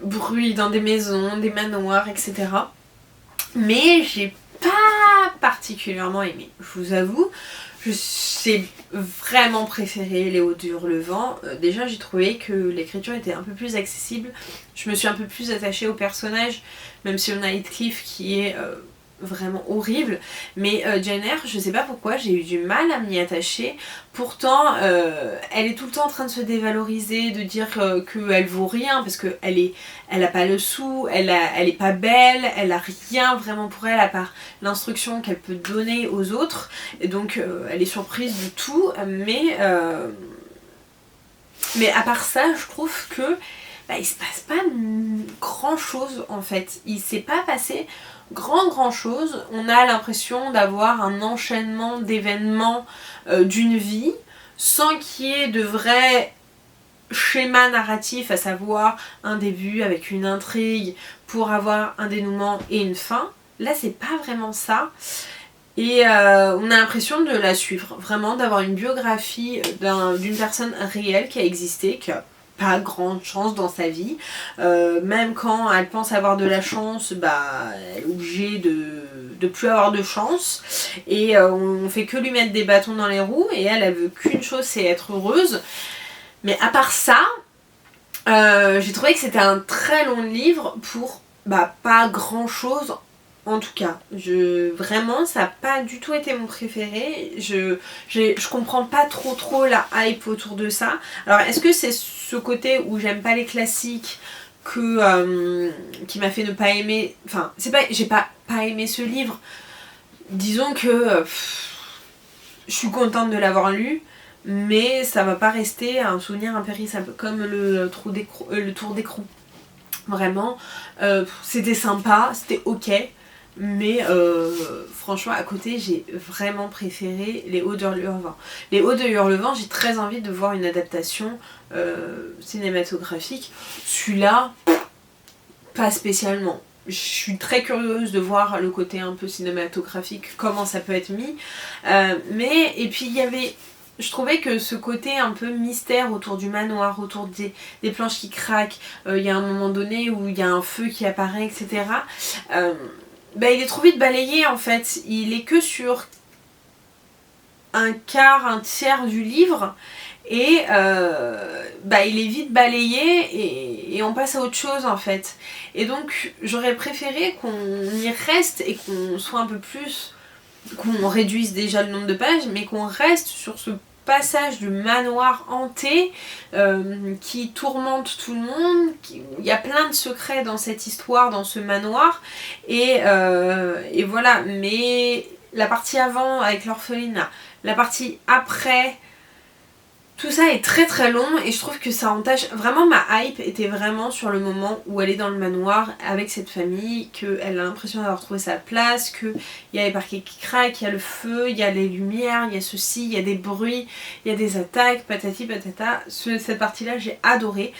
bruits dans des maisons, des manoirs, etc. Mais j'ai pas particulièrement aimé. Je vous avoue, J'ai vraiment préféré Léo de Hurlevent. Déjà j'ai trouvé que l'écriture était un peu plus accessible. Je me suis un peu plus attachée au personnage, même si on a Heathcliff qui est vraiment horrible. Mais Jane Eyre, je sais pas pourquoi, j'ai eu du mal à m'y attacher. Pourtant, elle est tout le temps en train de se dévaloriser, de dire qu'elle vaut rien, parce elle a pas le sou, elle est pas belle, elle a rien vraiment pour elle à part l'instruction qu'elle peut donner aux autres. Et donc elle est surprise de tout, mais à part ça, je trouve que il se passe pas grand chose en fait. Il s'est pas passé grand chose. On a l'impression d'avoir un enchaînement d'événements d'une vie sans qu'il y ait de vrai schéma narratif, à savoir un début avec une intrigue pour avoir un dénouement et une fin. Là c'est pas vraiment ça. Et on a l'impression de la suivre, vraiment d'avoir une biographie d'une personne réelle qui a existé, qui a pas grande chance dans sa vie. Même quand elle pense avoir de la chance, elle est obligée de plus avoir de chance. Et on fait que lui mettre des bâtons dans les roues, et elle veut qu'une chose, c'est être heureuse. Mais à part ça, j'ai trouvé que c'était un très long livre pour pas grand chose. En tout cas, vraiment, ça n'a pas du tout été mon préféré. Je comprends pas trop la hype autour de ça. Alors, est-ce que c'est ce côté où j'aime pas les classiques qui m'a fait ne pas aimer... Enfin, c'est pas... J'ai pas aimé ce livre. Disons que... je suis contente de l'avoir lu, mais ça va pas rester un souvenir impérissable, comme le Tour d'écrou. Vraiment, c'était sympa, c'était ok. Mais franchement à côté j'ai vraiment préféré Les Hauts de Hurlevent. Les Hauts de Hurlevent, j'ai très envie de voir une adaptation cinématographique. Celui-là, pas spécialement. Je suis très curieuse de voir le côté un peu cinématographique, comment ça peut être mis. Et puis il y avait... Je trouvais que ce côté un peu mystère autour du manoir, autour des planches qui craquent, il y a un moment donné où il y a un feu qui apparaît, etc. Il est trop vite balayé en fait. Il est que sur un tiers du livre. Et il est vite balayé et on passe à autre chose en fait. Et donc j'aurais préféré qu'on y reste et qu'on soit un peu plus... qu'on réduise déjà le nombre de pages, mais qu'on reste sur ce passage du manoir hanté qui tourmente tout le monde. Il y a plein de secrets dans cette histoire, dans ce manoir, et voilà. Mais la partie avant avec l'orphelinat, la partie après, tout ça est très long et je trouve que ça entache. Vraiment ma hype était vraiment sur le moment où elle est dans le manoir avec cette famille, qu'elle a l'impression d'avoir trouvé sa place, qu'il y a les parquets qui craquent, il y a le feu, il y a les lumières, il y a ceci, il y a des bruits, il y a des attaques, patati patata. Cette partie là j'ai adoré.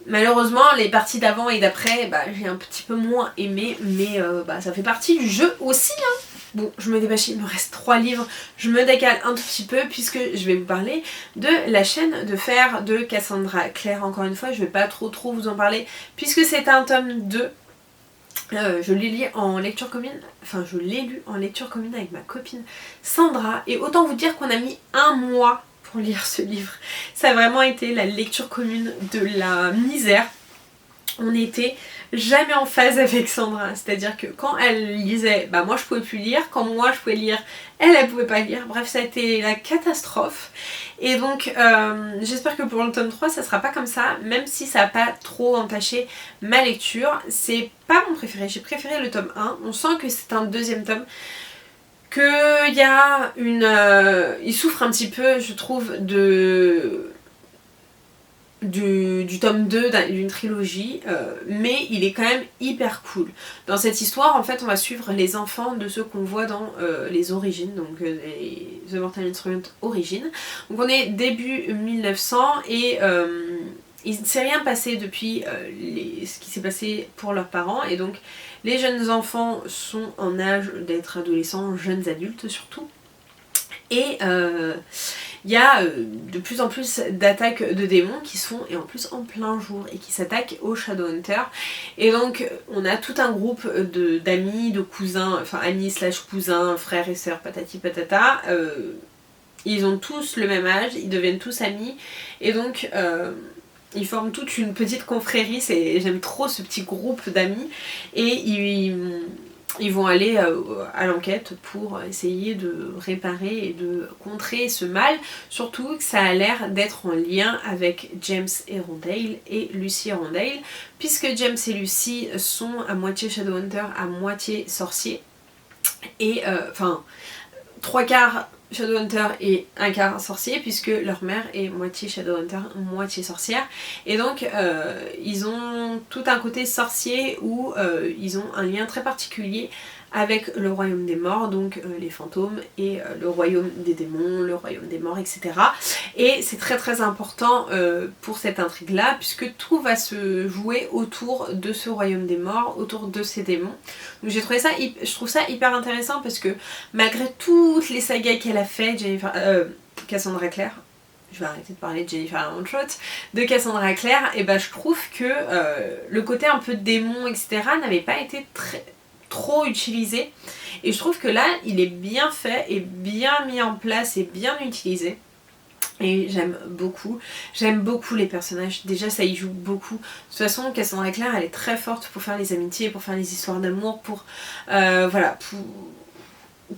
Malheureusement les parties d'avant et d'après j'ai un petit peu moins aimé, mais ça fait partie du jeu aussi hein. Bon, je me dépêche, il me reste 3 livres, je me décale un tout petit peu puisque je vais vous parler de la chaîne de fer de Cassandra Clare. Encore une fois, je vais pas trop vous en parler puisque c'est un tome 2. Je l'ai lu en lecture commune, avec ma copine Sandra, et autant vous dire qu'on a mis 1 mois pour lire ce livre. Ça a vraiment été la lecture commune de la misère. On était jamais en phase avec Sandra, c'est-à-dire que quand elle lisait, moi je pouvais plus lire, quand moi je pouvais lire, elle pouvait pas lire, bref ça a été la catastrophe. Et donc j'espère que pour le tome 3 ça sera pas comme ça, même si ça a pas trop entaché ma lecture. C'est pas mon préféré, j'ai préféré le tome 1, on sent que c'est un deuxième tome, qu'il y a il souffre un petit peu je trouve du tome 2 d'une trilogie, mais il est quand même hyper cool. Dans cette histoire, en fait, on va suivre les enfants de ceux qu'on voit dans les origines, donc les The Mortal Instrument origines. Donc on est début 1900 et il ne s'est rien passé depuis ce qui s'est passé pour leurs parents, et donc les jeunes enfants sont en âge d'être adolescents, jeunes adultes surtout. Et il y a de plus en plus d'attaques de démons qui se font, et en plus en plein jour, et qui s'attaquent aux Shadowhunters. Et donc on a tout un groupe d'amis, de cousins, enfin amis / cousins, frères et sœurs, patati patata, ils ont tous le même âge, ils deviennent tous amis et donc ils forment toute une petite confrérie, j'aime trop ce petit groupe d'amis et ils vont aller à l'enquête pour essayer de réparer et de contrer ce mal, surtout que ça a l'air d'être en lien avec James et Rondale et Lucy et Rondale, puisque James et Lucy sont à moitié Shadowhunter, à moitié sorcier, et enfin 3/4 Shadowhunter et 1/4 sorcier, puisque leur mère est moitié Shadowhunter, moitié sorcière, et donc ils ont tout un côté sorcier où ils ont un lien très particulier avec le royaume des morts, donc les fantômes, et le royaume des démons, le royaume des morts, etc. Et c'est très très important pour cette intrigue là, puisque tout va se jouer autour de ce royaume des morts, autour de ces démons. Donc j'ai trouvé ça, je trouve ça hyper intéressant parce que malgré toutes les sagas qu'elle a fait, Cassandra Clare, je vais arrêter de parler de Jennifer Armentrout, de Cassandra Clare, et ben je trouve que le côté un peu démon, etc. n'avait pas été trop utilisé, et je trouve que là il est bien fait et bien mis en place et bien utilisé. Et j'aime beaucoup les personnages, déjà ça y joue beaucoup. De toute façon Cassandra Clare elle est très forte pour faire les amitiés, pour faire les histoires d'amour, pour voilà,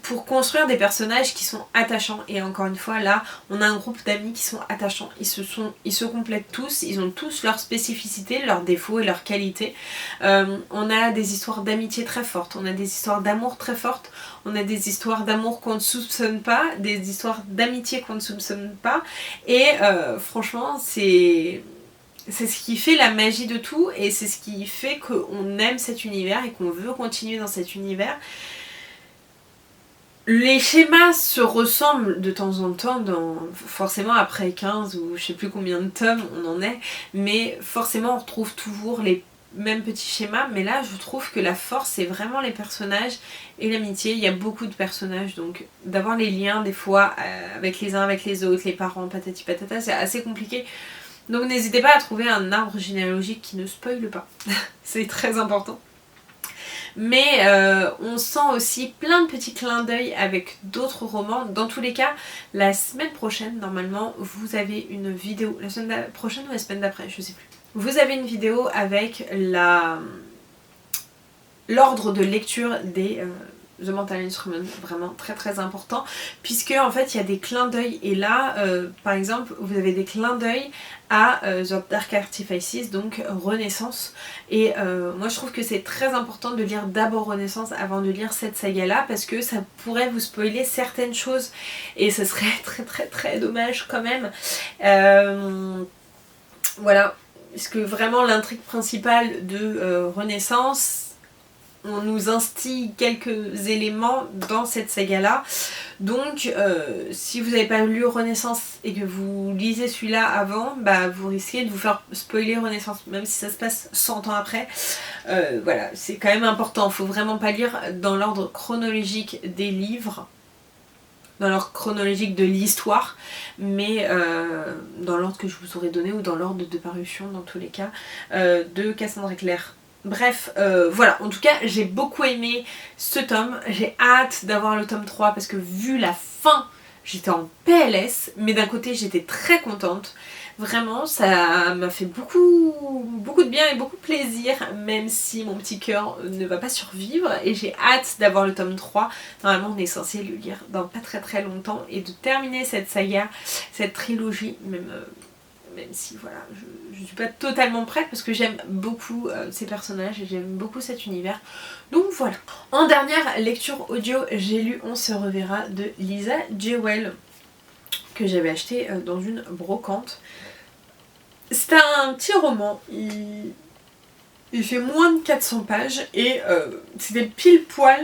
pour construire des personnages qui sont attachants. Et encore une fois là on a un groupe d'amis qui sont attachants, ils se complètent tous, ils ont tous leurs spécificités, leurs défauts et leurs qualités. On a des histoires d'amitié très fortes, on a des histoires d'amour très fortes, on a des histoires d'amour qu'on ne soupçonne pas, des histoires d'amitié qu'on ne soupçonne pas, et franchement c'est ce qui fait la magie de tout, et c'est ce qui fait qu'on aime cet univers et qu'on veut continuer dans cet univers. Les schémas se ressemblent de temps en temps, forcément après 15 ou je sais plus combien de tomes on en est, mais forcément on retrouve toujours les mêmes petits schémas, mais là je trouve que la force c'est vraiment les personnages et l'amitié. Il y a beaucoup de personnages, donc d'avoir les liens des fois avec les uns avec les autres, les parents, patati patata, c'est assez compliqué. Donc n'hésitez pas à trouver un arbre généalogique qui ne spoile pas, c'est très important. Mais on sent aussi plein de petits clins d'œil avec d'autres romans. Dans tous les cas, la semaine prochaine, normalement, vous avez une vidéo. La semaine prochaine ou la semaine d'après, je sais plus. Vous avez une vidéo avec l'ordre de lecture des The Mental Instrument, vraiment très très important, puisque en fait il y a des clins d'œil, et là par exemple vous avez des clins d'œil à The Dark Artifices, donc Renaissance, et moi je trouve que c'est très important de lire d'abord Renaissance avant de lire cette saga là, parce que ça pourrait vous spoiler certaines choses et ce serait très très très dommage quand même. Voilà, parce que vraiment l'intrigue principale de Renaissance, on nous instille quelques éléments dans cette saga là, donc si vous n'avez pas lu Renaissance et que vous lisez celui-là avant, bah vous risquez de vous faire spoiler Renaissance, même si ça se passe 100 ans après. Voilà, c'est quand même important, faut vraiment pas lire dans l'ordre chronologique des livres, dans l'ordre chronologique de l'histoire, mais dans l'ordre que je vous aurais donné, ou dans l'ordre de parution dans tous les cas, de Cassandra Clare. Bref, voilà, en tout cas j'ai beaucoup aimé ce tome, j'ai hâte d'avoir le tome 3 parce que vu la fin, j'étais en PLS, mais d'un côté j'étais très contente. Vraiment, ça m'a fait beaucoup de bien et beaucoup de plaisir, même si mon petit cœur ne va pas survivre, et j'ai hâte d'avoir le tome 3. Normalement on est censé le lire dans pas très très longtemps, et de terminer cette saga, cette trilogie, même si voilà, je suis pas totalement prête parce que j'aime beaucoup ces personnages et j'aime beaucoup cet univers. Donc voilà. En dernière lecture audio, j'ai lu On se reverra de Lisa Jewell, que j'avais acheté dans une brocante. C'est un petit roman, il fait moins de 400 pages et c'était pile poil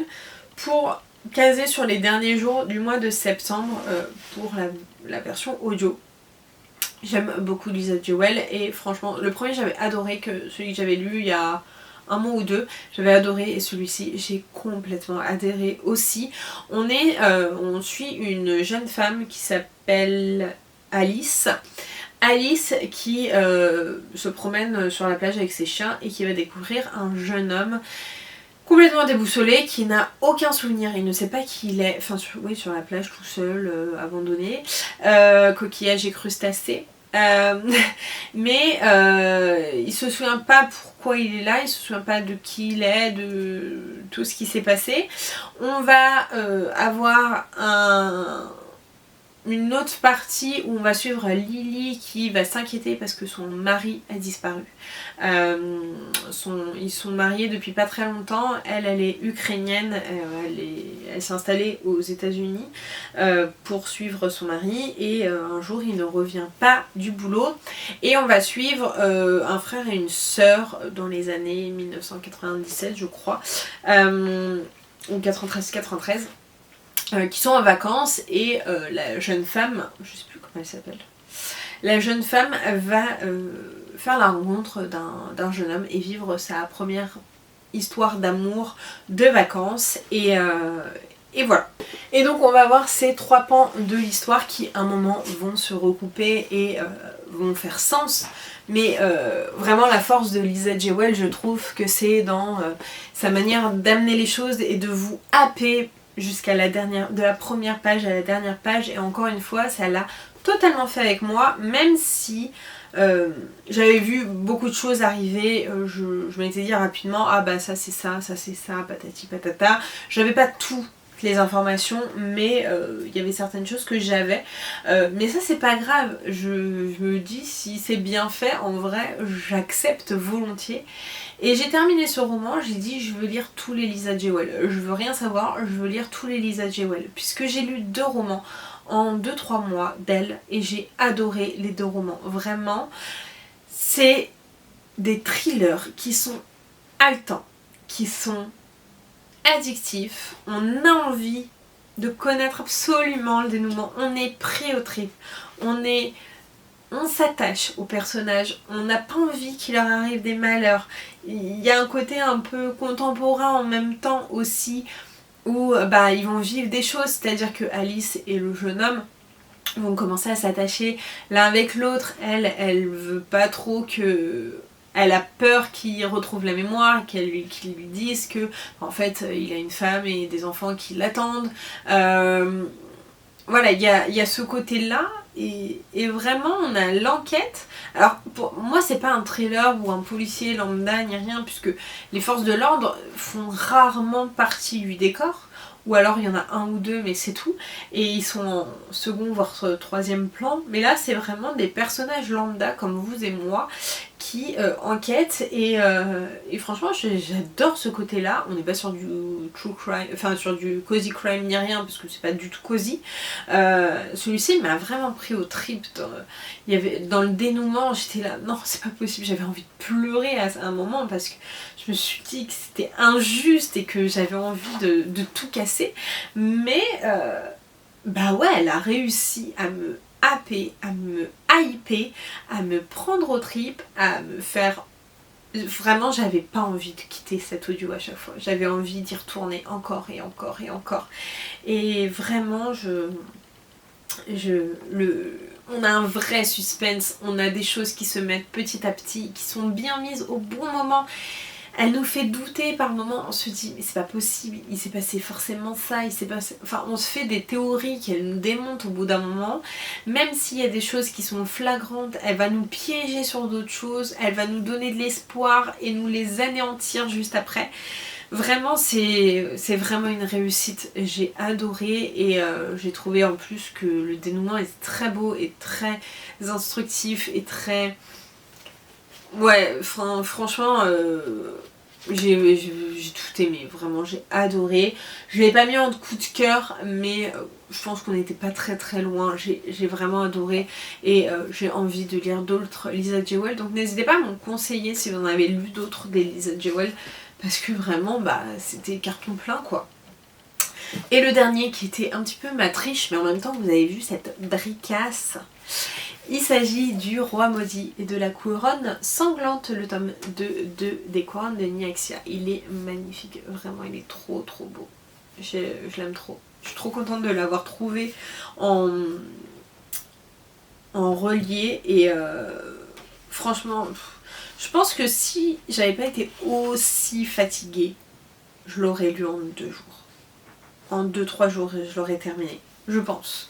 pour caser sur les derniers jours du mois de septembre pour la version audio. J'aime beaucoup Lisa Jewell, et franchement le premier j'avais adoré, que celui que j'avais lu il y a un mois ou deux, j'avais adoré, et celui-ci j'ai complètement adhéré aussi. On suit une jeune femme qui s'appelle Alice qui se promène sur la plage avec ses chiens et qui va découvrir un jeune homme complètement déboussolé, qui n'a aucun souvenir, il ne sait pas qui il est, enfin oui, sur la plage tout seul, abandonné, coquillage et crustacés. Mais il se souvient pas pourquoi il est là, il se souvient pas de qui il est, de tout ce qui s'est passé. On va avoir une autre partie où on va suivre Lily qui va s'inquiéter parce que son mari a disparu. Ils sont mariés depuis pas très longtemps. Elle est ukrainienne, elle s'est installée aux États-Unis pour suivre son mari et un jour il ne revient pas du boulot. Et on va suivre un frère et une sœur dans les années 1997 je crois, ou 93-93. Qui sont en vacances et la jeune femme, je sais plus comment elle s'appelle, la jeune femme va faire la rencontre d'un jeune homme et vivre sa première histoire d'amour de vacances et voilà. Et donc on va voir ces 3 pans de l'histoire qui à un moment vont se recouper et vont faire sens. Mais vraiment la force de Lisa Jewell, je trouve que c'est dans sa manière d'amener les choses et de vous happer jusqu'à la dernière, de la première page à la dernière page. Et encore une fois, ça l'a totalement fait avec moi, même si j'avais vu beaucoup de choses arriver. Je m'étais dit rapidement, ah bah ça c'est ça, patati patata. J'avais pas toutes les informations, mais il y avait certaines choses que j'avais. Mais ça c'est pas grave, je me dis si c'est bien fait, en vrai j'accepte volontiers. Et j'ai terminé ce roman, j'ai dit je veux lire tous les Lisa Jewell, je veux rien savoir, je veux lire tous les Lisa Jewell, puisque j'ai lu 2 romans en 2-3 mois d'elle et j'ai adoré les 2 romans, vraiment. C'est des thrillers qui sont haletants, qui sont addictifs, on a envie de connaître absolument le dénouement, on est pris au trip, on s'attache aux personnages, on n'a pas envie qu'il leur arrive des malheurs. Il y a un côté un peu contemporain en même temps aussi, où bah, ils vont vivre des choses, c'est-à-dire que Alice et le jeune homme vont commencer à s'attacher l'un avec l'autre. Elle veut pas trop que... Elle a peur qu'il retrouve la mémoire, qu'ils lui disent que en fait il a une femme et des enfants qui l'attendent. Voilà, il y a ce côté-là. Et vraiment on a l'enquête. Alors pour moi c'est pas un thriller ou un policier lambda ni rien, puisque les forces de l'ordre font rarement partie du décor, ou alors il y en a 1 ou 2 mais c'est tout, et ils sont en second voire 3e plan, mais là c'est vraiment des personnages lambda comme vous et moi qui enquêtent et franchement j'adore ce côté là. On n'est pas sur du true crime, enfin sur du cozy crime ni rien parce que c'est pas du tout cozy. Celui-ci m'a vraiment pris au trip. Il y avait, dans le dénouement j'étais là, non c'est pas possible, j'avais envie de pleurer à un moment parce que je me suis dit que c'était injuste et que j'avais envie de tout casser, mais bah ouais, elle a réussi à me happer, à me hyper, à me prendre aux tripes, à me faire... Vraiment j'avais pas envie de quitter cet audio à chaque fois, j'avais envie d'y retourner encore et encore et encore, et vraiment on a un vrai suspense, on a des choses qui se mettent petit à petit, qui sont bien mises au bon moment. Elle nous fait douter par moments, on se dit mais c'est pas possible, il s'est passé forcément ça, il s'est passé... Enfin on se fait des théories qu'elle nous démonte au bout d'un moment, même s'il y a des choses qui sont flagrantes, elle va nous piéger sur d'autres choses, elle va nous donner de l'espoir et nous les anéantir juste après. Vraiment c'est vraiment une réussite, j'ai adoré et j'ai trouvé en plus que le dénouement est très beau et très instructif et très... Ouais, franchement, j'ai tout aimé, vraiment, j'ai adoré. Je l'ai pas mis en coup de cœur, mais je pense qu'on n'était pas très loin. J'ai vraiment adoré et j'ai envie de lire d'autres Lisa Jewell. Donc n'hésitez pas à me conseiller si vous en avez lu d'autres des Lisa Jewell, parce que vraiment, bah, c'était carton plein, quoi. Et le dernier qui était un petit peu ma triche, mais en même temps, vous avez vu cette bricasse. Il s'agit du Roi maudit et de la couronne sanglante, le tome 2 des couronnes de Nyaxia. Il est magnifique, vraiment il est trop beau. Je l'aime trop. Je suis trop contente de l'avoir trouvé en relié et franchement, je pense que si j'avais pas été aussi fatiguée je l'aurais lu en 2 jours. En 2-3 jours, je l'aurais terminé, je pense.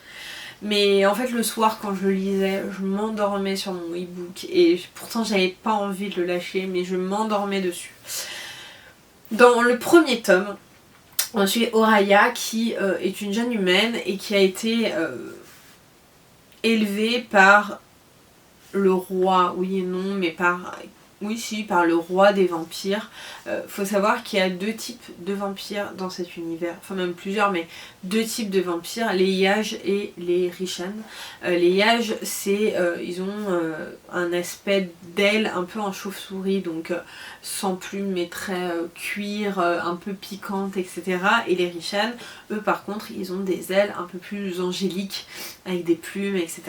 Mais en fait le soir quand je le lisais, je m'endormais sur mon e-book et pourtant j'avais pas envie de le lâcher, mais je m'endormais dessus. Dans le premier tome, on suit Oraya qui est une jeune humaine et qui a été élevée par le roi, oui et non, mais par le roi des vampires. Faut savoir qu'il y a 2 types de vampires dans cet univers, enfin même plusieurs, mais 2 types de vampires, les Yaj et les Rishan. Les Yaj, ils ont un aspect d'aile un peu en chauve-souris, donc sans plumes mais très cuir, un peu piquante, etc. Et les Rishan, eux par contre, ils ont des ailes un peu plus angéliques, avec des plumes, etc.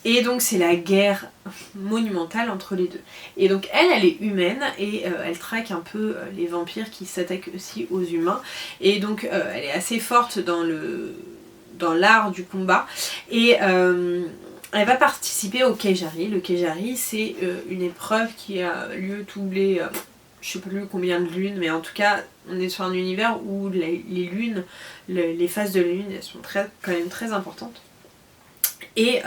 Et donc c'est la guerre monumentale entre les deux. Et donc elle est humaine et elle traque un peu les vampires qui s'attaquent aussi aux humains. Et donc elle est assez forte dans l'art du combat. Et elle va participer au Kejari. Le Kejari c'est une épreuve qui a lieu tous les... je sais plus combien de lunes, mais en tout cas on est sur un univers où les lunes, les phases de lune, elles sont quand même très importantes. Et...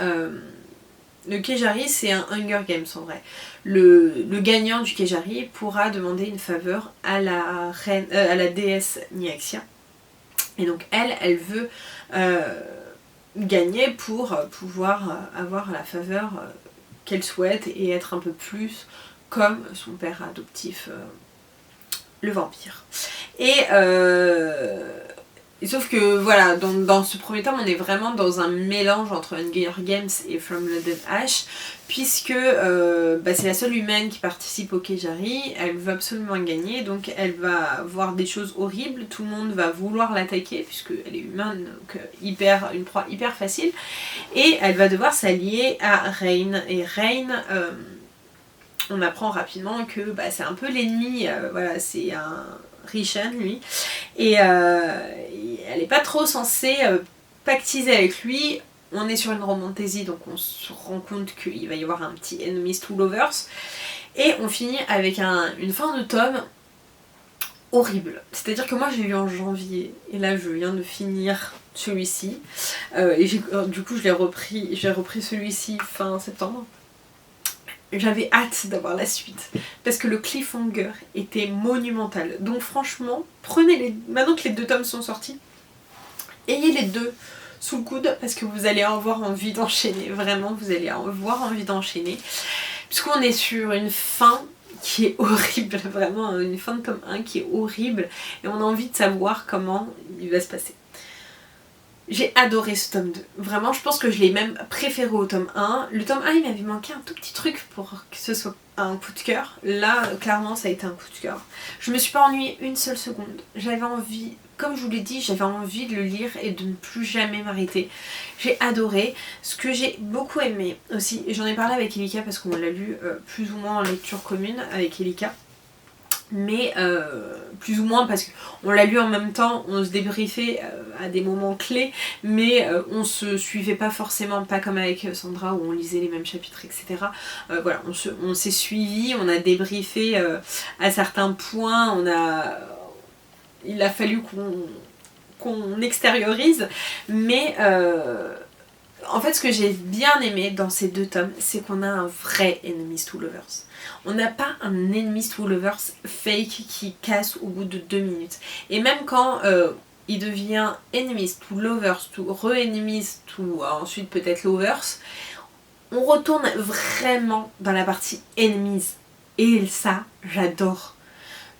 le Kejari c'est un Hunger Games en vrai. Le gagnant du Kejari pourra demander une faveur à la déesse Nyaxia. Et donc elle veut gagner pour pouvoir avoir la faveur qu'elle souhaite et être un peu plus comme son père adoptif, le vampire. Et sauf que voilà, dans ce premier tome, on est vraiment dans un mélange entre Hunger Games et From Blood and Ash, puisque c'est la seule humaine qui participe au Kejari, elle veut absolument gagner, donc elle va voir des choses horribles, tout le monde va vouloir l'attaquer, puisqu'elle est humaine, donc une proie hyper facile, et elle va devoir s'allier à Rain, et Rain... on apprend rapidement que c'est un peu l'ennemi, voilà, c'est un Rishan lui, et elle n'est pas trop censée pactiser avec lui. On est sur une romantaisie, donc on se rend compte qu'il va y avoir un petit enemies to lovers, et on finit avec une fin de tome horrible. C'est-à-dire que moi j'ai lu en janvier, et là je viens de finir celui-ci, et du coup j'ai repris celui-ci fin septembre. J'avais hâte d'avoir la suite parce que le cliffhanger était monumental. Donc franchement, maintenant que les 2 tomes sont sortis, ayez les 2 sous le coude parce que vous allez avoir envie d'enchaîner. Vraiment, vous allez avoir envie d'enchaîner. Puisqu'on est sur une fin qui est horrible, vraiment une fin de tome 1 qui est horrible et on a envie de savoir comment il va se passer. J'ai adoré ce tome 2. Vraiment, je pense que je l'ai même préféré au tome 1. Le tome 1, il m'avait manqué un tout petit truc pour que ce soit un coup de cœur. Là, clairement, ça a été un coup de cœur. Je me suis pas ennuyée une seule seconde. J'avais envie, comme je vous l'ai dit, j'avais envie de le lire et de ne plus jamais m'arrêter. J'ai adoré. Ce que j'ai beaucoup aimé aussi, et j'en ai parlé avec Elika parce qu'on l'a lu plus ou moins en lecture commune avec Elika. Mais plus ou moins parce qu'on l'a lu en même temps, on se débriefait à des moments clés, mais on se suivait pas forcément, pas comme avec Sandra où on lisait les mêmes chapitres, etc. Voilà, on s'est suivi, on a débriefé à certains points, il a fallu qu'on extériorise, mais en fait ce que j'ai bien aimé dans ces 2 tomes, c'est qu'on a un vrai enemies to lovers. On n'a pas un enemies to lovers fake qui casse au bout de 2 minutes. Et même quand il devient enemies to lovers, to re-enemies, to ensuite peut-être lovers, on retourne vraiment dans la partie enemies. Et ça, j'adore.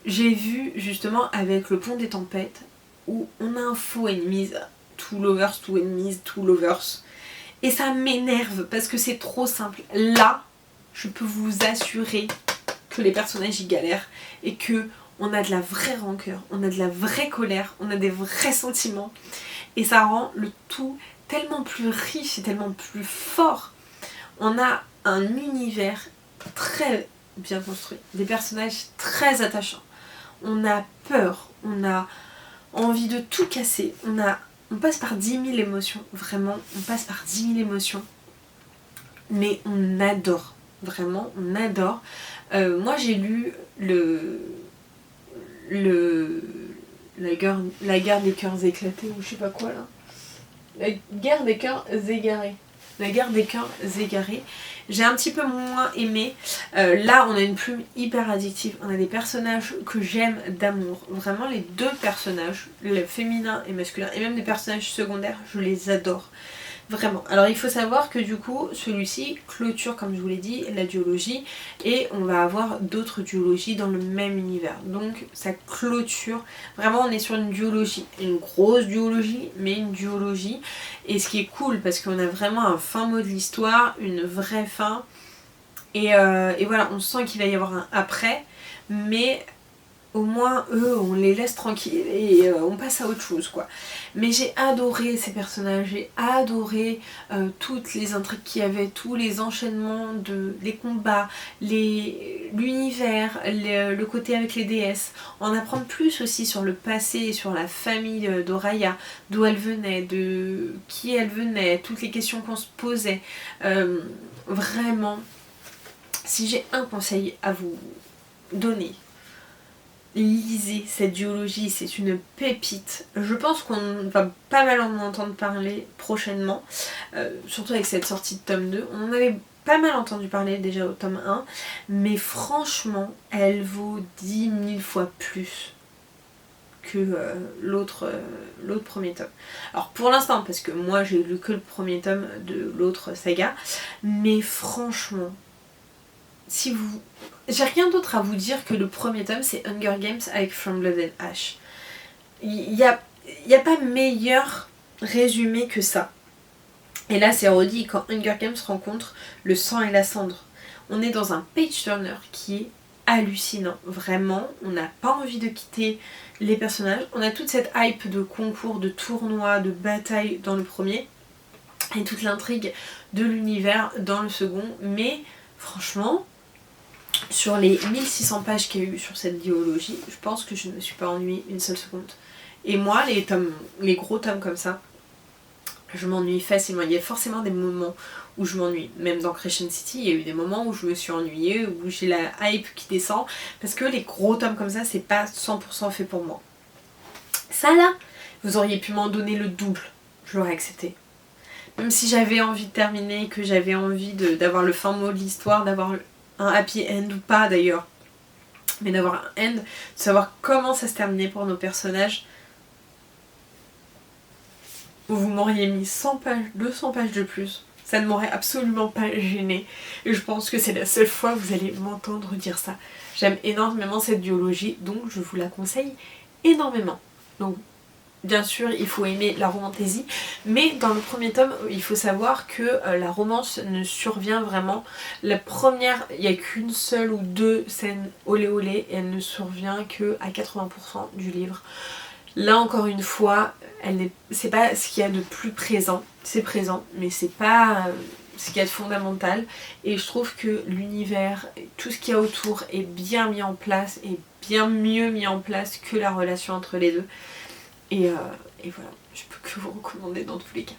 J'ai vu justement avec le Pont des Tempêtes où on a un faux enemies to lovers, to enemies, to lovers. Et ça m'énerve parce que c'est trop simple. Là, je peux vous assurer que les personnages y galèrent et que on a de la vraie rancœur, on a de la vraie colère, on a des vrais sentiments et ça rend le tout tellement plus riche et tellement plus fort. On a un univers très bien construit, des personnages très attachants. On a peur, on a envie de tout casser, on passe par 10 000 émotions, vraiment, on passe par 10 000 émotions, mais on adore. Vraiment, on adore. Moi j'ai lu la guerre des cœurs éclatés ou je sais pas quoi là. La guerre des cœurs égarés. La guerre des cœurs égarés. J'ai un petit peu moins aimé. Là, on a une plume hyper addictive. On a des personnages que j'aime d'amour. Vraiment, les deux personnages, le féminin et masculin, et même des personnages secondaires, je les adore. Vraiment. Alors il faut savoir que du coup celui-ci clôture, comme je vous l'ai dit, la duologie, et on va avoir d'autres duologies dans le même univers. Donc ça clôture. Vraiment on est sur une duologie. Une grosse duologie, mais une duologie. Et ce qui est cool parce qu'on a vraiment un fin mot de l'histoire, une vraie fin. Et voilà, on sent qu'il va y avoir un après, mais au moins eux on les laisse tranquilles et on passe à autre chose quoi. Mais j'ai adoré ces personnages, j'ai adoré toutes les intrigues qu'il y avait, tous les enchaînements, les combats, l'univers, le côté avec les déesses, en apprendre plus aussi sur le passé et sur la famille d'Oraya, d'où elle venait, de qui elle venait, toutes les questions qu'on se posait. Vraiment, si j'ai un conseil à vous donner, lisez cette duologie, c'est une pépite. Je pense qu'on va pas mal en entendre parler prochainement, surtout avec cette sortie de tome 2. On en avait pas mal entendu parler déjà au tome 1, mais franchement, elle vaut 10 000 fois plus que l'autre premier tome. Alors pour l'instant, parce que moi j'ai lu que le premier tome de l'autre saga, mais franchement, si vous... J'ai rien d'autre à vous dire que le premier tome, c'est Hunger Games avec From Blood and Ash. Il y a pas meilleur résumé que ça. Et là, c'est redit quand Hunger Games rencontre le sang et la cendre. On est dans un page turner qui est hallucinant. Vraiment, on n'a pas envie de quitter les personnages. On a toute cette hype de concours, de tournois, de bataille dans le premier. Et toute l'intrigue de l'univers dans le second. Mais franchement, sur les 1600 pages qu'il y a eu sur cette duologie, je pense que je ne me suis pas ennuyée une seule seconde. Et moi, les gros tomes comme ça, je m'ennuie facilement. Il y a forcément des moments où je m'ennuie. Même dans Crescent City, il y a eu des moments où je me suis ennuyée, où j'ai la hype qui descend. Parce que les gros tomes comme ça, c'est pas 100% fait pour moi. Ça là, vous auriez pu m'en donner le double. Je l'aurais accepté. Même si j'avais envie de terminer, que j'avais envie d'avoir le fin mot de l'histoire, d'avoir un happy end ou pas d'ailleurs, mais d'avoir un end, de savoir comment ça se terminait pour nos personnages. Vous m'auriez mis 100 pages, 200 pages de plus, ça ne m'aurait absolument pas gênée. Et je pense que c'est la seule fois que vous allez m'entendre dire ça. J'aime énormément cette duologie, donc je vous la conseille énormément. Donc bien sûr, il faut aimer la romantaisie, mais dans le premier tome, il faut savoir que la romance ne survient vraiment. La première, il n'y a qu'une seule ou deux scènes olé olé, et elle ne survient que à 80% du livre. Là encore une fois, c'est pas ce qu'il y a de plus présent, c'est présent, mais c'est pas ce qu'il y a de fondamental. Et je trouve que l'univers, tout ce qu'il y a autour est bien mis en place, et bien mieux mis en place que la relation entre les deux. Et voilà, je peux que vous recommander dans tous les cas.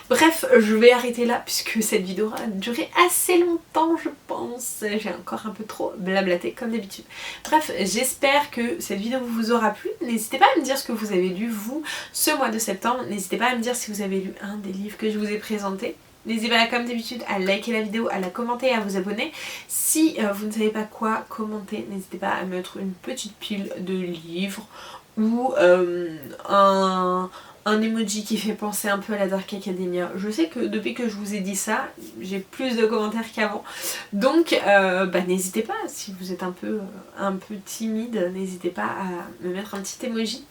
Bref, je vais arrêter là puisque cette vidéo a duré assez longtemps je pense. J'ai encore un peu trop blablaté comme d'habitude. Bref, j'espère que cette vidéo vous aura plu. N'hésitez pas à me dire ce que vous avez lu vous ce mois de septembre. N'hésitez pas à me dire si vous avez lu un des livres que je vous ai présentés. N'hésitez pas comme d'habitude à liker la vidéo, à la commenter et à vous abonner. Si vous ne savez pas quoi commenter, n'hésitez pas à mettre une petite pile de livres ou un emoji qui fait penser un peu à la Dark Academia. Je sais que depuis que je vous ai dit ça, j'ai plus de commentaires qu'avant. Donc n'hésitez pas, si vous êtes un peu timide, n'hésitez pas à me mettre un petit emoji.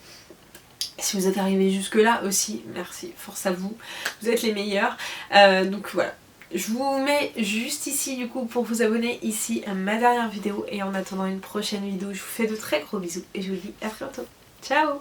Si vous êtes arrivé jusque là aussi, merci, force à vous, vous êtes les meilleurs. Donc voilà. Je vous mets juste ici du coup pour vous abonner ici à ma dernière vidéo, et en attendant une prochaine vidéo, je vous fais de très gros bisous et je vous dis à très bientôt. Ciao!